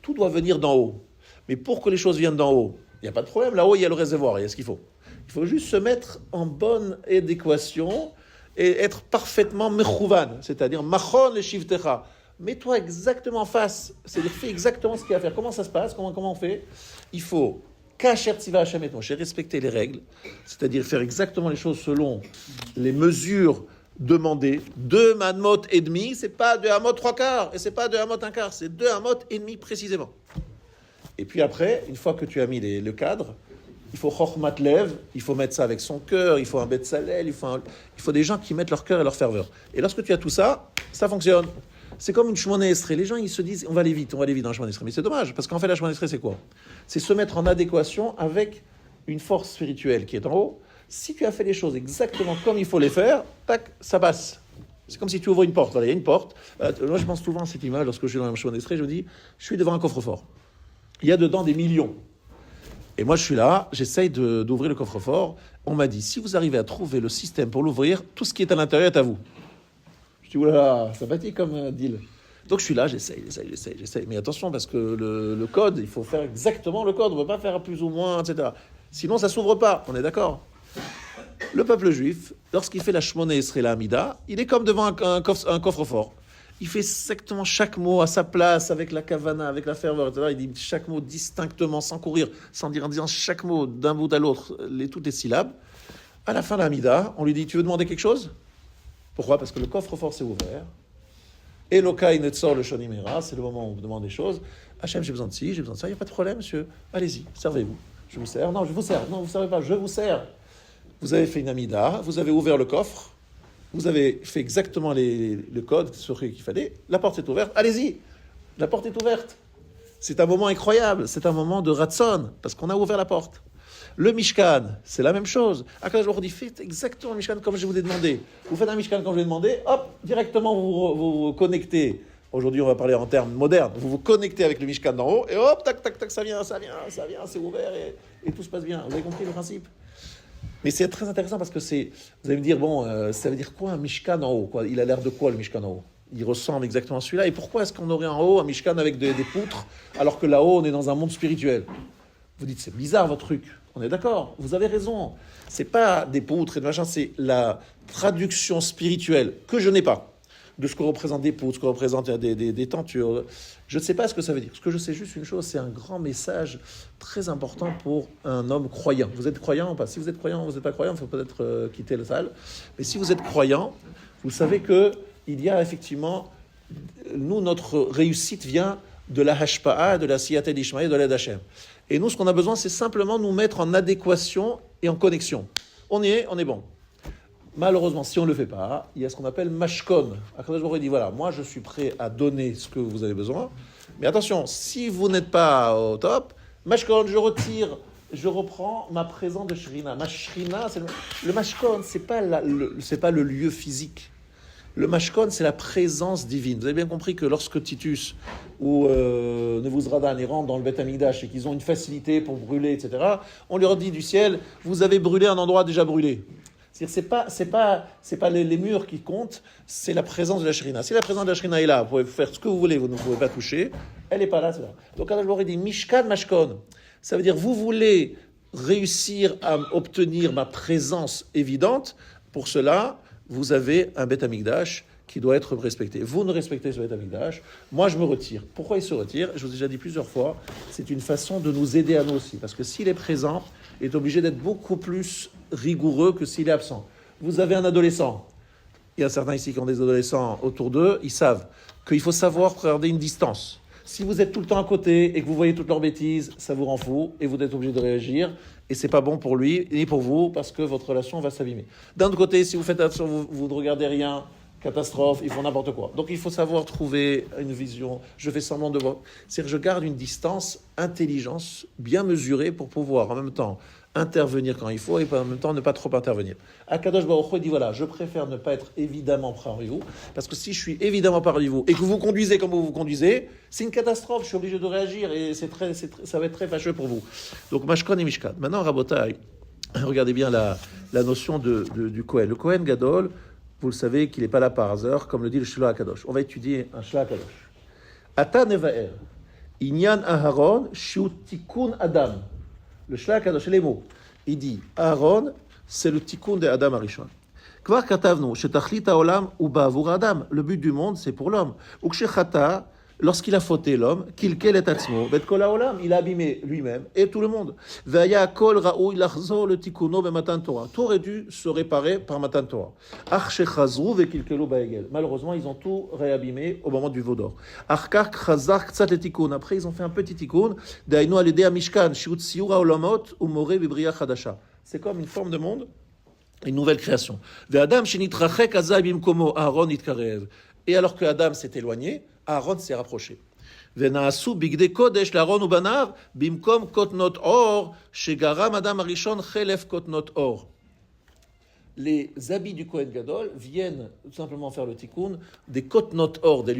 Tout doit venir d'en haut. Mais pour que les choses viennent d'en haut, il n'y a pas de problème. Là-haut, il y a le réservoir, il y a ce qu'il faut. Il faut juste se mettre en bonne adéquation et être parfaitement mechouvan, c'est-à-dire machon le shivtecha. Mets-toi exactement en face, c'est-à-dire fais exactement ce qu'il y a à faire. Comment ça se passe? Comment on fait? Il faut Kacher Tziva Hashem et Moshe, respecter les règles, c'est-à-dire faire exactement les choses selon les mesures demandées. 2 manmot et demi, c'est pas 2 amot 3/4, et c'est pas 2 amot 1/4, c'est 2 amot et demi précisément. Et puis après, une fois que tu as mis le cadre, il faut chokhmat lev, il faut mettre ça avec son cœur, il faut un betzalel, il faut des gens qui mettent leur cœur et leur ferveur. Et lorsque tu as tout ça, ça fonctionne. C'est comme une Shmoneh Esrei. Les gens, ils se disent, on va aller vite dans la Shmoneh Esrei. Mais c'est dommage, parce qu'en fait, la Shmoneh Esrei, c'est quoi? C'est se mettre en adéquation avec une force spirituelle qui est en haut. Si tu as fait les choses exactement comme il faut les faire, tac, ça passe. C'est comme si tu ouvres une porte. Voilà, il y a une porte. Moi, je pense souvent à cette image, lorsque je suis dans la Shmoneh Esrei, je me dis, je suis devant un coffre-fort. Il y a dedans des millions. Et moi, je suis là, j'essaye d'ouvrir le coffre-fort. On m'a dit, si vous arrivez à trouver le système pour l'ouvrir, tout ce qui est à l'intérieur est à vous. Je dis, oulala, sympathique comme deal. Donc je suis là, j'essaye. Mais attention, parce que le code, il faut faire exactement le code. On ne peut pas faire plus ou moins, etc. Sinon, ça ne s'ouvre pas. On est d'accord? Le peuple juif, lorsqu'il fait la Shmoneh Esrei la Hamida, il est comme devant un coffre-fort. Il fait exactement chaque mot à sa place, avec la kavana, avec la ferveur, etc. Il dit chaque mot distinctement, sans courir, sans dire, en disant chaque mot d'un bout à l'autre, toutes les syllabes. À la fin de la Hamida, on lui dit, tu veux demander quelque chose? Pourquoi? Parce que le coffre-fort s'est ouvert. Elokai netzor le shonimera, c'est le moment où on vous demande des choses. Hachem, j'ai besoin de ci, j'ai besoin de ça. Il n'y a pas de problème, monsieur. Allez-y, servez-vous. Je vous sers. Non, je vous sers. Non, vous ne servez pas, je vous sers. Vous avez fait une Hamida, vous avez ouvert le coffre. Vous avez fait exactement le code qu'il fallait. La porte est ouverte. Allez-y. La porte est ouverte. C'est un moment incroyable. C'est un moment de Ratson, parce qu'on a ouvert la porte. Le Mishkan, c'est la même chose. Akadosh Baruch Hu dit, faites exactement le Mishkan comme je vous ai demandé. Vous faites un Mishkan comme je vous ai demandé, hop, directement vous connectez. Aujourd'hui, on va parler en termes modernes. Vous vous connectez avec le Mishkan d'en haut, et hop, tac, ça vient, c'est ouvert, et tout se passe bien. Vous avez compris le principe? Mais c'est très intéressant parce que vous allez me dire, ça veut dire quoi un Mishkan en haut, quoi? Il a l'air de quoi le Mishkan en haut? Il ressemble exactement à celui-là. Et pourquoi est-ce qu'on aurait en haut un Mishkan avec des poutres, alors que là-haut, on est dans un monde spirituel? Vous dites, c'est bizarre votre truc. On est d'accord, vous avez raison. C'est pas des poutres et de machin, c'est la traduction spirituelle que je n'ai pas de ce que représentent des poutres, ce que représentent des tentures. Je ne sais pas ce que ça veut dire. Ce que je sais juste une chose, c'est un grand message très important pour un homme croyant. Vous êtes croyant ou pas? Si vous êtes croyant ou vous n'êtes pas croyant, il faut peut-être quitter le salle. Mais si vous êtes croyant, vous savez qu'il y a effectivement... Nous, notre réussite vient de la hashpa'a, de la siyata d'Ishmaï, de l'aide Hashem. Et nous, ce qu'on a besoin, c'est simplement nous mettre en adéquation et en connexion. On y est, on est bon. Malheureusement, si on ne le fait pas, il y a ce qu'on appelle mashkon. Akadosh Baruch Hu dit, voilà, moi je suis prêt à donner ce que vous avez besoin. Mais attention, si vous n'êtes pas au top, mashkon, je reprends ma présence de shrina. Ma shrina, le mashkon, c'est pas le lieu physique. Le mashkon, c'est la présence divine. Vous avez bien compris que lorsque Titus ou Nebuzradan rentrent dans le Beth Amikdash et qu'ils ont une facilité pour brûler, etc., on leur dit du ciel, vous avez brûlé un endroit déjà brûlé. C'est-à-dire, c'est pas les murs qui comptent, c'est la présence de la Shrina. Si la présence de la Shrina est là, vous pouvez faire ce que vous voulez, vous ne pouvez pas toucher, elle n'est pas là, c'est là. Donc, Allah leur dit Mishkan Mashkon. Ça veut dire, vous voulez réussir à obtenir ma présence évidente, pour cela, vous avez un Beth Amikdash qui doit être respecté. Vous ne respectez ce Beth Amikdash, moi je me retire. Pourquoi il se retire? Je vous ai déjà dit plusieurs fois, c'est une façon de nous aider à nous aussi, parce que s'il est présent, il est obligé d'être beaucoup plus rigoureux que s'il est absent. Vous avez un adolescent, il y a certains ici qui ont des adolescents autour d'eux, ils savent qu'il faut savoir garder une distance. Si vous êtes tout le temps à côté et que vous voyez toutes leurs bêtises, ça vous rend fou et vous êtes obligé de réagir. Et c'est pas bon pour lui ni pour vous parce que votre relation va s'abîmer. D'un autre côté, si vous faites attention, vous ne regardez rien, catastrophe, ils font n'importe quoi. Donc il faut savoir trouver une vision. Je fais semblant de voir. C'est-à-dire que je garde une distance, intelligence bien mesurée pour pouvoir en même temps intervenir quand il faut et en même temps ne pas trop intervenir. Akadosh Baruch Hu dit voilà, je préfère ne pas être évidemment parmi vous parce que si je suis évidemment parmi vous et que vous conduisez comme vous vous conduisez, c'est une catastrophe, je suis obligé de réagir et ça va être très fâcheux pour vous. Donc Mashkon et Mishkan. Maintenant Rabotai, regardez bien la notion du Kohen. Le Kohen Gadol, vous le savez qu'il n'est pas là par hasard, comme le dit le Shloah Akadosh. On va étudier un Shloah Akadosh. Ata nevaer, inyan Aharon, shiu tikun Adam. Le Shloah Akadosh, les mots. Il dit, Aaron, c'est le tikkun de Adam Arishon. Kvar katavnu, shetachlit haolam u ba'avur Adam. Le but du monde, c'est pour l'homme. Ukshechata, lorsqu'il a fauté l'homme, kilkel et atzmo, bet kol haolam, il a abîmé lui-même et tout le monde. Ve'aya kol ra'ui lachzor le tikkuno be'matan Torah. Tout aurait dû se réparer par Matan Torah. Ach shechazru ve'kilkelu ba'egel. Malheureusement, ils ont tout réabîmé au moment du veau d'or. Achkar chazar ktsat le tikkun. Après, ils ont fait un petit tikkun. Dainu al yedei hamishkan, shiut siur haolamot umore b'briya chadasha. C'est comme une forme de monde, une nouvelle création. Ve'adam shenitrachek azai bimkomo, Aaron itkarev. Et alors que Adam s'est éloigné, Aaron s'est rapproché. Venaasu bigde kodesh l'Aaron ubanav bimkom kotnot or shegaram Adam arishon chelef kotnot or. Les habits du Kohen Gadol viennent tout simplement faire le tikkun des kotnot or, des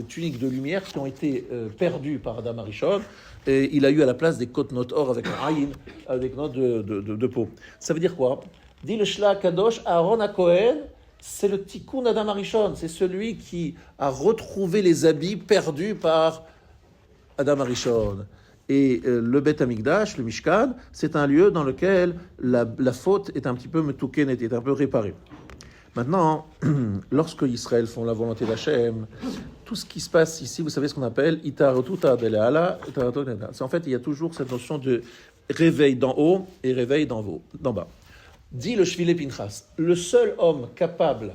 tuniques de lumière qui ont été perdues par Adam Arishon, et il a eu à la place des kotnot or avec un ayin, avec note de peau. Ça veut dire quoi? Dit le Shla Kadosh, Aaron à Kohen, c'est le tikkun Adam Arishon, c'est celui qui a retrouvé les habits perdus par Adam Arishon. Et le Beth Amikdash, le Mishkan, c'est un lieu dans lequel la faute est un petit peu metouken, est un peu réparée. Maintenant, lorsque Israël font la volonté d'Hachem, tout ce qui se passe ici, vous savez ce qu'on appelle Itarotuta Beleala. En fait, il y a toujours cette notion de réveil d'en haut et réveil d'en bas. Dit le Shvile Pinchas, le seul homme capable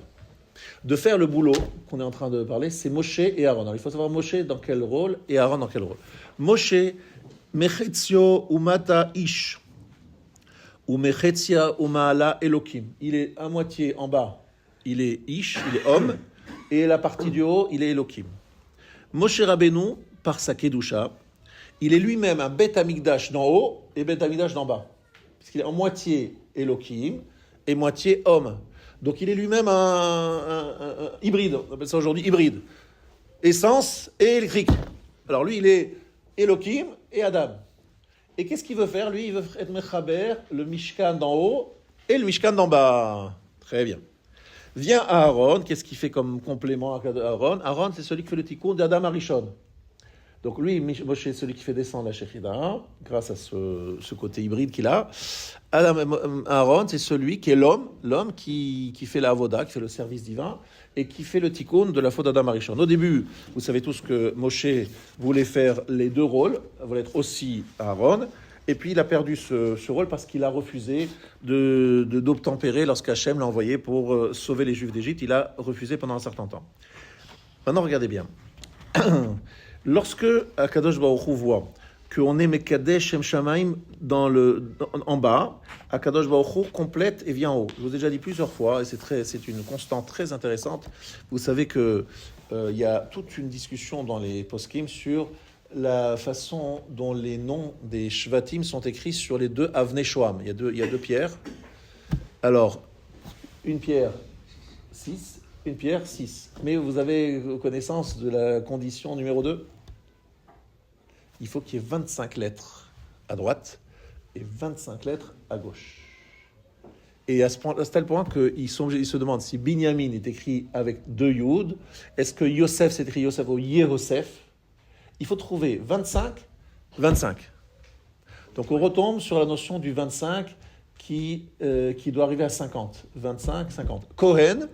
de faire le boulot qu'on est en train de parler, c'est Moshe et Aaron. Alors, il faut savoir Moshe dans quel rôle et Aaron dans quel rôle. Moshe, Mechetzio umata ish, ou Mechetzia umaala elokim. Il est à moitié en bas, il est ish, il est homme, et la partie du haut, il est elokim. Moshe Rabbeinu, par sa kedusha, il est lui-même un Beth Amikdash d'en haut et Beth Amikdash d'en bas. Puisqu'il est en moitié elokim et moitié homme. Donc il est lui-même un hybride, on appelle ça aujourd'hui hybride. Essence et électrique. Alors lui, il est Elohim et Adam. Et qu'est-ce qu'il veut faire? Lui, il veut être Mechaber, le Mishkan d'en haut et le Mishkan d'en bas. Très bien. Vient Aaron, qu'est-ce qu'il fait comme complément à Aaron? Aaron, c'est celui qui fait le tikkun d'Adam Arishon. Donc lui, Moshe, c'est celui qui fait descendre la Shechina, grâce à ce côté hybride qu'il a. Aaron, c'est celui qui est l'homme qui fait la avoda, qui fait le service divin, et qui fait le tikkun de la faute d'Adam Arishon. Au début, vous savez tous que Moshe voulait faire les deux rôles, voulait être aussi Aaron, et puis il a perdu ce rôle parce qu'il a refusé d'obtempérer lorsqu'Hachem l'a envoyé pour sauver les Juifs d'Égypte. Il a refusé pendant un certain temps. Maintenant, regardez bien. Lorsque Akadosh Baruch Hu voit qu'on est Mekadesh Shem Shamaim en bas, Akadosh Baruch Hu complète et vient en haut. Je vous ai déjà dit plusieurs fois, et c'est une constante très intéressante. Vous savez que il y a toute une discussion dans les poskim sur la façon dont les noms des Shvatim sont écrits sur les deux Avnei Shoam. Il y a deux pierres. Alors, une pierre 6, une pierre 6. Mais vous avez connaissance de la condition numéro 2? Il faut qu'il y ait 25 lettres à droite et 25 lettres à gauche. Et à tel point qu'ils se demandent si Binyamin est écrit avec 2 Yud, est-ce que Yosef c'est écrit Yosef ou Yehosef? Il faut trouver 25. Donc on retombe sur la notion du 25 qui doit arriver à 50. 25, 50. Kohen,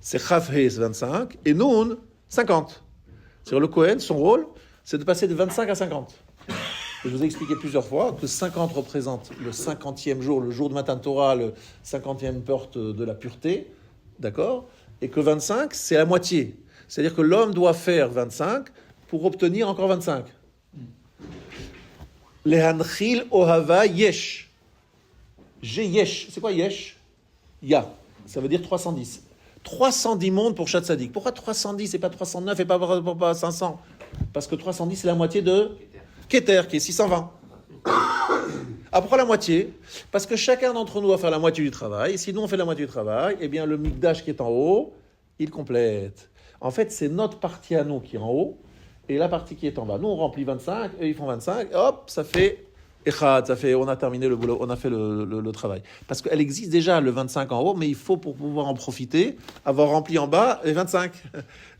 c'est Chavhes 25 et Nun 50. C'est-à-dire le Kohen, son rôle, c'est de passer de 25 à 50. Et je vous ai expliqué plusieurs fois que 50 représente le 50e jour, le jour de Matan Torah, le 50e porte de la pureté, d'accord? Et que 25, c'est la moitié. C'est-à-dire que l'homme doit faire 25 pour obtenir encore 25. Lehanchil ohava yesh. J'ai yesh. C'est quoi yesh? Ya. Ça veut dire 310. 310 mondes pour chaque tzaddik. Pourquoi 310 et pas 309 et pas 500? Parce que 310, c'est la moitié de Keter, qui est 620. Ah, pourquoi la moitié? Parce que chacun d'entre nous va faire la moitié du travail. Et si nous, on fait la moitié du travail, eh bien, le Mikdash qui est en haut, il complète. En fait, c'est notre partie à nous qui est en haut, et la partie qui est en bas. Nous, on remplit 25, eux, ils font 25, et hop, ça fait Echad, on a terminé le boulot, on a fait le travail. Parce qu'elle existe déjà, le 25 en haut, mais il faut, pour pouvoir en profiter, avoir rempli en bas les 25.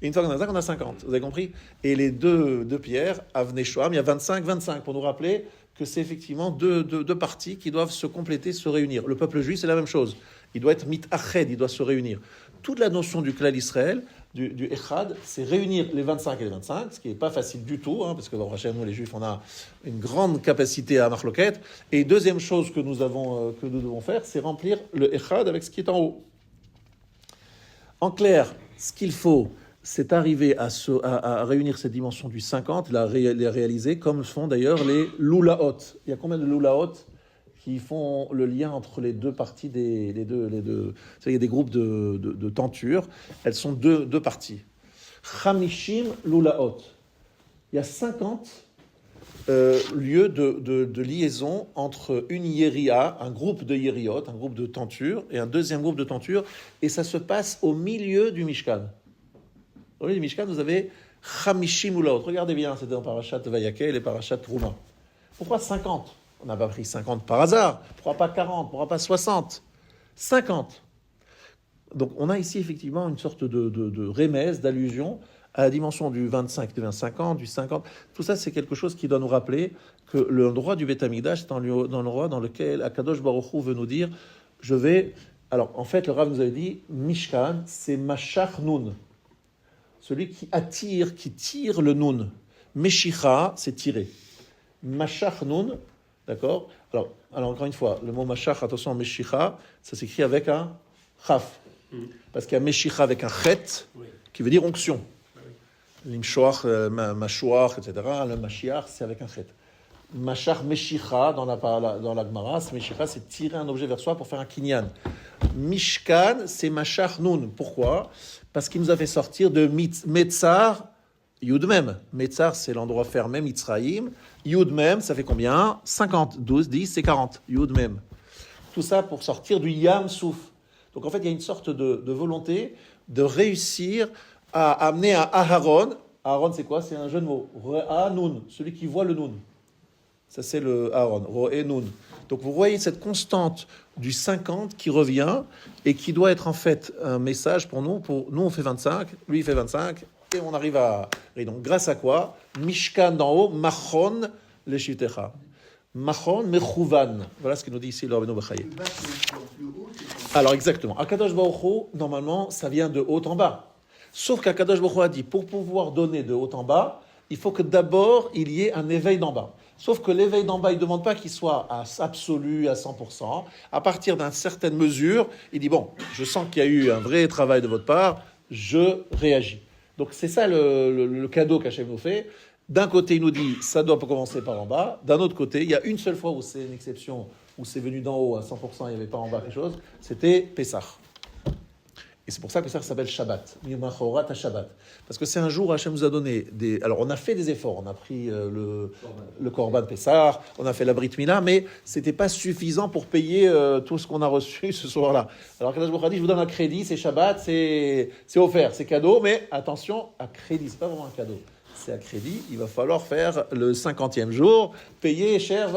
Et une fois qu'on a 25, on a 50. Vous avez compris? Et les deux pierres, Avnei Shoam, il y a 25, pour nous rappeler que c'est effectivement deux parties qui doivent se compléter, se réunir. Le peuple juif, c'est la même chose. Il doit être mitached, il doit se réunir. Toute la notion du klal Israël, du Echad, c'est réunir les 25 et les 25, ce qui n'est pas facile du tout, parce que dans Hachem, nous les Juifs, on a une grande capacité à marloquette. Et deuxième chose que nous devons faire, c'est remplir le Echad avec ce qui est en haut. En clair, ce qu'il faut, c'est arriver à réunir cette dimension du 50, les réaliser, comme font d'ailleurs les Lulaot. Il y a combien de Lulaot qui font le lien entre les deux parties les deux. Il y a des groupes de tentures. Elles sont deux parties. Chamishim Lulaot. Il y a 50 lieux de liaison entre une yéria, un groupe de yériot, un groupe de tentures, et un deuxième groupe de tentures, et ça se passe au milieu du Mishkan. Au milieu du Mishkan, vous avez Chamishim Lulaot. Regardez bien, c'était dans Parashat Vayakel et Parashat Trouma. Pourquoi 50 ? On n'a pas pris 50 par hasard. Pourquoi pas 40 ? Pourquoi pas 60 ? 50. Donc on a ici effectivement une sorte de remèze, d'allusion à la dimension du 25 devient 50, du 50. Tout ça, c'est quelque chose qui doit nous rappeler que l'endroit du Beth Amikdash, c'est dans l'endroit dans lequel Akadosh Baruch Hu veut nous dire, je vais... Alors, en fait, le Rav nous avait dit, Mishkan, c'est Mashach Nun. Celui qui attire, qui tire le Nun. Meshicha, c'est tirer. Mashach Nun, d'accord ? Alors, encore une fois, le mot Mashach, attention, Meshicha, ça s'écrit avec un Chaf. Parce qu'il y a Meshicha avec un Chet, qui veut dire onction. L'imshoach, mashuach, etc. Le mashiach, c'est avec un chet. Mashach meshicha, dans la Gemara, meshicha, c'est tirer un objet vers soi pour faire un kinyan. Mishkan, c'est mashach nun. Pourquoi ? Parce qu'il nous a fait sortir de Metzar, Yudmem. Metzar, c'est l'endroit fermé, Mitzraïm. Yudmem, ça fait combien ? 50, 12, 10, c'est 40. Yudmem. Tout ça pour sortir du Yam Souf. Donc en fait, il y a une sorte de volonté de réussir à amener à Aharon. Aharon, c'est quoi ? C'est un jeu de mots. Re'a Nun, celui qui voit le Nun. Ça, c'est le Aharon. Re'a Nun. Donc, vous voyez cette constante du 50 qui revient et qui doit être en fait un message pour nous. Nous, on fait 25, lui, il fait 25, et on arrive à... Et donc, grâce à quoi ? Mishkan d'en haut, Machon Leshitecha. Machon Mechouvan. Voilà ce qu'il nous dit ici, l'Orbenou Bachaye. Alors, exactement. Akadosh Baruch Hu, normalement, ça vient de haut en bas. Sauf qu'Akadosh Baruch Hu a dit, pour pouvoir donner de haut en bas, il faut que d'abord, il y ait un éveil d'en bas. Sauf que l'éveil d'en bas, il ne demande pas qu'il soit absolu, à 100%. À partir d'une certaine mesure, il dit, bon, je sens qu'il y a eu un vrai travail de votre part, je réagis. Donc c'est ça le cadeau qu'Hachem nous fait. D'un côté, il nous dit, ça doit commencer par en bas. D'un autre côté, il y a une seule fois où c'est une exception, où c'est venu d'en haut à 100%, il n'y avait pas en bas quelque chose, c'était Pessah. Et c'est pour ça que ça s'appelle Shabbat, Mimachorat à Shabbat. Parce que c'est un jour où Hachem nous a donné des... Alors, on a fait des efforts. On a pris le Korban Pessah, on a fait la Brit Mila, mais ce n'était pas suffisant pour payer tout ce qu'on a reçu ce soir-là. Alors, Kadosh Baruch Hu a dit, je vous donne un crédit, c'est Shabbat, c'est offert, c'est cadeau, mais attention, à crédit, c'est pas vraiment un cadeau. C'est à crédit, il va falloir faire le 50e jour, payer cher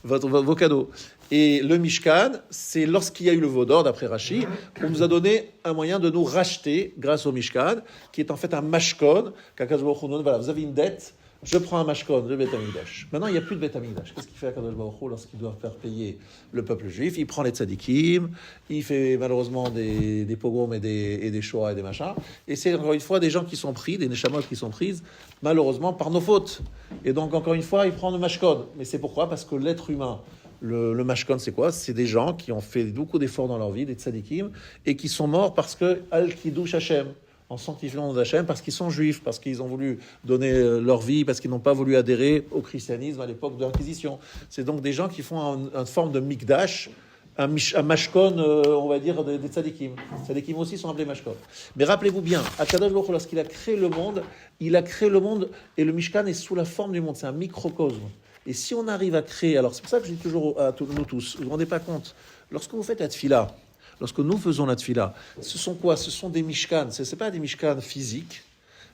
vos cadeaux. Et le Mishkan, c'est lorsqu'il y a eu le veau d'or, d'après Rashi, on nous a donné un moyen de nous racheter grâce au Mishkan, qui est en fait un mashkon. Voilà, vous avez une dette, je prends un mashkon, le Beth Amikdash. Maintenant, il n'y a plus de Beth Amikdash. Qu'est-ce qu'il fait Akadosh Baruch Hu lorsqu'il doit faire payer le peuple juif ? Il prend les tzadikim, il fait malheureusement des pogroms et des shoahs et des machins. Et c'est encore une fois des gens qui sont pris, des neshamot qui sont prises, malheureusement par nos fautes. Et donc, encore une fois, il prend le mashkon. Mais c'est pourquoi ? Parce que l'être humain, le mashkon, c'est quoi ? C'est des gens qui ont fait beaucoup d'efforts dans leur vie, des tzadikim, et qui sont morts parce que Al-Kiddush Hashem, en sanctifiant le nom d'Hachem, parce qu'ils sont juifs, parce qu'ils ont voulu donner leur vie, parce qu'ils n'ont pas voulu adhérer au christianisme à l'époque de l'Inquisition. C'est donc des gens qui font une forme de mikdash, un mashkon, on va dire, des tzadikim. Les tzadikim aussi sont appelés mashkon. Mais rappelez-vous bien, Akadosh Baruch Hu, lorsqu'il a créé le monde, il a créé le monde, et le mishkan est sous la forme du monde, c'est un microcosme. Et si on arrive à créer, alors c'est pour ça que je dis toujours à nous tous, vous ne vous rendez pas compte, lorsque vous faites la tfila, lorsque nous faisons la tfila, ce sont quoi ? Ce sont des mishkan, ce n'est pas des mishkan physiques,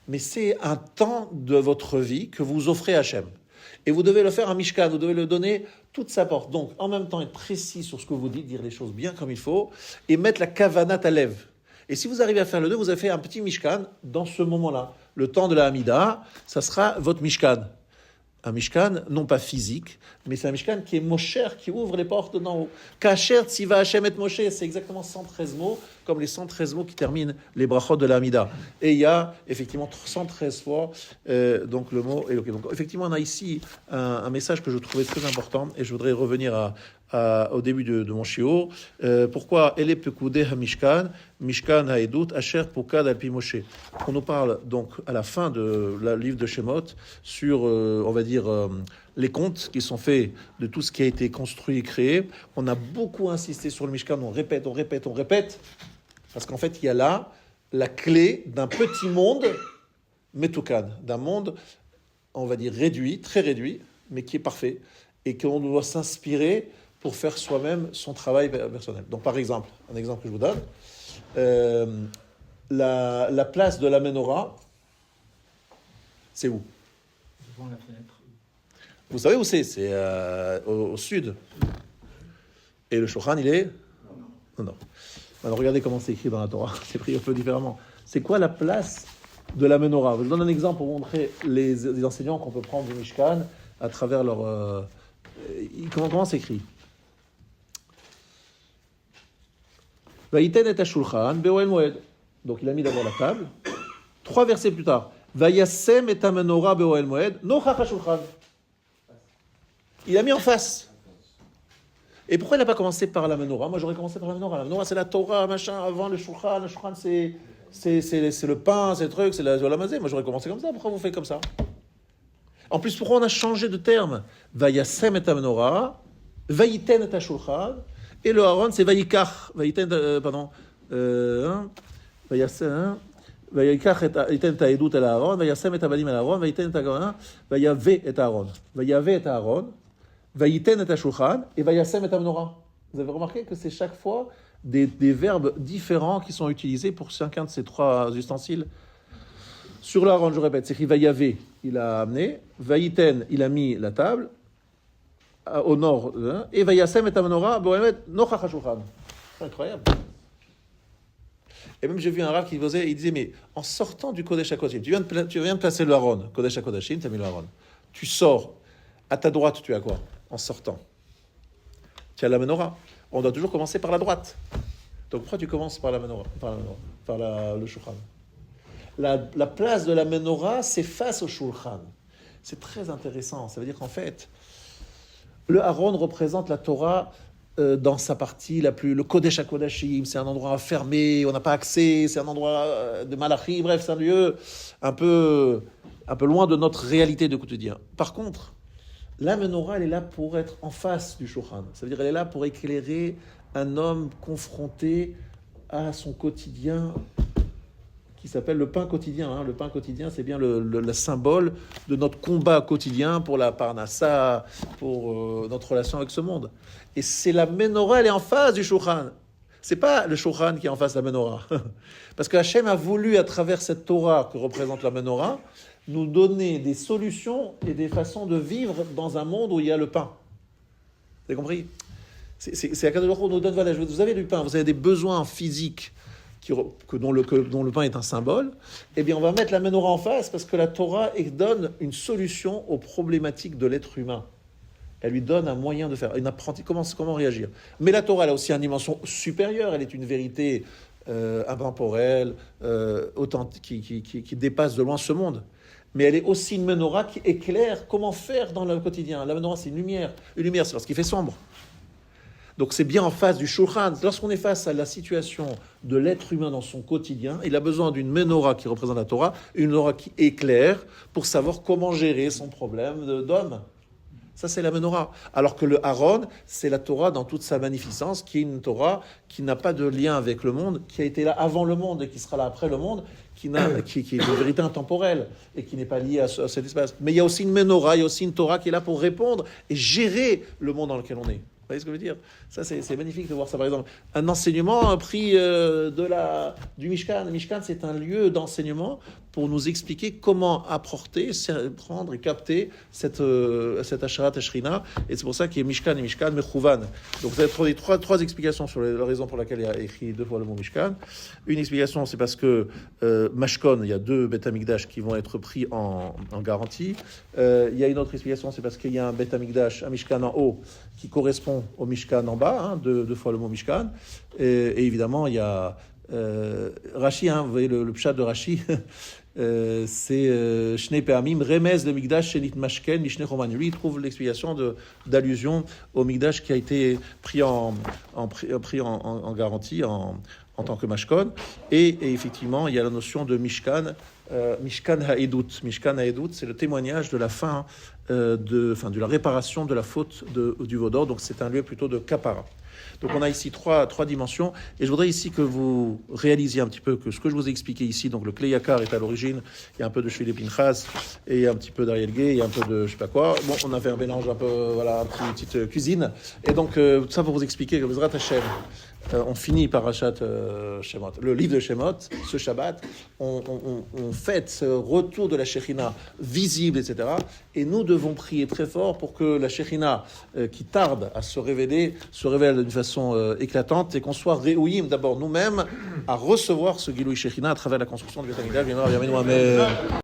mais c'est un temps de votre vie que vous offrez à Hachem. Et vous devez le faire un mishkan, vous devez le donner toute sa porte. Donc, en même temps, être précis sur ce que vous dites, dire les choses bien comme il faut, et mettre la kavanat à lèvres. Et si vous arrivez à faire le deux, vous avez fait un petit mishkan dans ce moment-là. Le temps de la Hamida, ça sera votre mishkan. Un mishkan, non pas physique, mais c'est un mishkan qui est mosher, qui ouvre les portes d'en haut. Kacher tziva Hashem et Moshe, c'est exactement 113 mots, comme les 113 mots qui terminent les brachot de la Hamida. Et il y a effectivement 113 fois donc le mot éloqué. Donc effectivement, on a ici un message que je trouvais très important, et je voudrais revenir au début de mon shiur. Pourquoi Ele pekudeh ha-mishkan, mishkan ha-edut, asher pukad al-pi Moshe. On nous parle donc à la fin de la livre de Shemot sur, on va dire, les comptes qui sont faits de tout ce qui a été construit et créé. On a beaucoup insisté sur le mishkan, on répète, parce qu'en fait, il y a là la clé d'un petit monde metoukan, d'un monde, on va dire, réduit, très réduit, mais qui est parfait, et qu'on doit s'inspirer pour faire soi-même son travail personnel. Donc par exemple, un exemple que je vous donne, la place de la menorah, c'est où? Devant la fenêtre. Vous savez où c'est? C'est au sud. Et le shulchan, il est? Non. Alors regardez comment c'est écrit dans la Torah, c'est écrit un peu différemment. C'est quoi la place de la menorah? Je vous donne un exemple pour montrer les enseignants qu'on peut prendre du Mishkan à travers leur... comment c'est écrit? Vaïten et ha-shulchan be'ohel moed. Donc il a mis d'abord la table. 3 versets plus tard. Vayassem et ha-menorah be'ohel moed nochach ha-shulchan. Il a mis en face. Et pourquoi il n'a pas commencé par la menorah? Moi, j'aurais commencé par la menorah. La menorah, c'est la Torah, machin, avant le shulchan. Le shulchan, c'est le pain, c'est le truc, c'est la mazé. Moi, j'aurais commencé comme ça. Pourquoi vous faites comme ça? En plus, pourquoi on a changé de terme? Vayassem et ha-menorah, vayiten et ha-shulchan, et le Aaron, c'est vayikach. Vayassem, vayikach et ha-edut el Aaron, vayassem et ha-banim el Aaron, vayiten et ha-garon, vayave et Aaron. Vayave et Aaron. Vayiten et ha-shulchan et vayassem et ha-menorah. Vous avez remarqué que c'est chaque fois des verbes différents qui sont utilisés pour chacun de ces 3 ustensiles. Sur l'Aaron, je répète, c'est écrit Vayavé, il a amené, Vayiten, il a mis la table au nord, et Vayassem et ha-menorah, nochach ha-shulchan. C'est incroyable. Et même j'ai vu un rav qui disait, mais en sortant du Kodesh HaKodashim, tu viens de placer l'Aaron, Kodesh HaKodashim, tu as mis l'Aaron. Tu sors, à ta droite, tu as quoi? En sortant, tu as la menorah. On doit toujours commencer par la droite. Donc pourquoi tu commences par la menorah, par le shulchan? La place de la menorah, c'est face au shulchan. C'est très intéressant. Ça veut dire qu'en fait, le Aaron représente la Torah dans sa partie la plus... Le Kodesh HaKodashim, c'est un endroit fermé, on n'a pas accès, c'est un endroit de Malachi, bref, c'est un lieu un peu loin de notre réalité de quotidien. Par contre, la menorah, elle est là pour être en face du shulchan. Ça veut dire qu'elle est là pour éclairer un homme confronté à son quotidien qui s'appelle le pain quotidien. Le pain quotidien, c'est bien le symbole de notre combat quotidien pour la parnassa, pour notre relation avec ce monde. Et c'est la menorah, elle est en face du shulchan. C'est pas le shulchan qui est en face de la menorah. Parce que Hachem a voulu, à travers cette Torah que représente la menorah, nous donner des solutions et des façons de vivre dans un monde où il y a le pain. Vous avez compris? C'est à Kadosh Baruch Hu nous donne, voilà, vous avez du pain, vous avez des besoins physiques dont le pain est un symbole, eh bien on va mettre la menorah en face parce que la Torah donne une solution aux problématiques de l'être humain. Elle lui donne un moyen de faire, une apprenti, comment réagir. Mais la Torah, elle a aussi une dimension supérieure, elle est une vérité intemporelle, authentique, qui dépasse de loin ce monde. Mais elle est aussi une menorah qui éclaire comment faire dans le quotidien. La menorah, c'est une lumière. Une lumière, c'est lorsqu'il fait sombre. Donc c'est bien en face du shulchan. Lorsqu'on est face à la situation de l'être humain dans son quotidien, il a besoin d'une menorah qui représente la Torah, une menorah qui éclaire pour savoir comment gérer son problème d'homme. Ça, c'est la menorah. Alors que le Aaron, c'est la Torah dans toute sa magnificence, qui est une Torah qui n'a pas de lien avec le monde, qui a été là avant le monde et qui sera là après le monde, qui est une vérité intemporelle et qui n'est pas liée à cet espace. Mais il y a aussi une menorah, il y a aussi une Torah qui est là pour répondre et gérer le monde dans lequel on est. Vous voyez ce que je veux dire? Ça, c'est magnifique de voir ça. Par exemple, un enseignement pris du Mishkan. Le Mishkan, c'est un lieu d'enseignement pour nous expliquer comment apporter, prendre et capter cette Asherat Ashrina. Et c'est pour ça qu'il y a Mishkan et Mishkan Mechouvan. Donc vous avez trouvé trois explications sur la raison pour laquelle il y a écrit 2 fois le mot Mishkan. Une explication, c'est parce que Mashkon, il y a 2 Beth Amikdash qui vont être pris en garantie. Il y a une autre explication, c'est parce qu'il y a un Beth Amikdash, un Mishkan en haut, qui correspond au Mishkan en bas, 2 fois le mot Mishkan. Et évidemment, il y a Rashi, vous voyez le pshat de Rashi, c'est Shnei Pe'amim, Remez le Mikdash Shenit Mashken, Mishne Choman. Lui, il trouve l'explication d'allusion au Mikdash qui a été pris en garantie, en tant que Mashkon. Et effectivement, il y a la notion de Mishkan, Mishkan Ha'edut. Mishkan Ha'edut, c'est le témoignage de la fin, de la réparation de la faute du Vaudor. Donc c'est un lieu plutôt de Kapara. Donc on a ici trois dimensions, et je voudrais ici que vous réalisiez un petit peu que ce que je vous ai expliqué ici, donc le Klei Yakar est à l'origine, il y a un peu de Shvili Pinchas, et il y a un petit peu d'Ariel Gay, il y a un peu de je sais pas quoi. Bon, on a fait un mélange un peu, voilà, une petite cuisine, et donc tout ça pour vous expliquer que Bezrat Hashem, on finit par Rachat Shemot, le livre de Shemot, ce Shabbat, on fête ce retour de la Shekhinah visible, etc. Et nous devons prier très fort pour que la Shekhinah, qui tarde à se révéler, se révèle d'une façon éclatante et qu'on soit réouïm d'abord nous-mêmes à recevoir ce Gilouï Shekhinah à travers la construction du Beth Amikdash.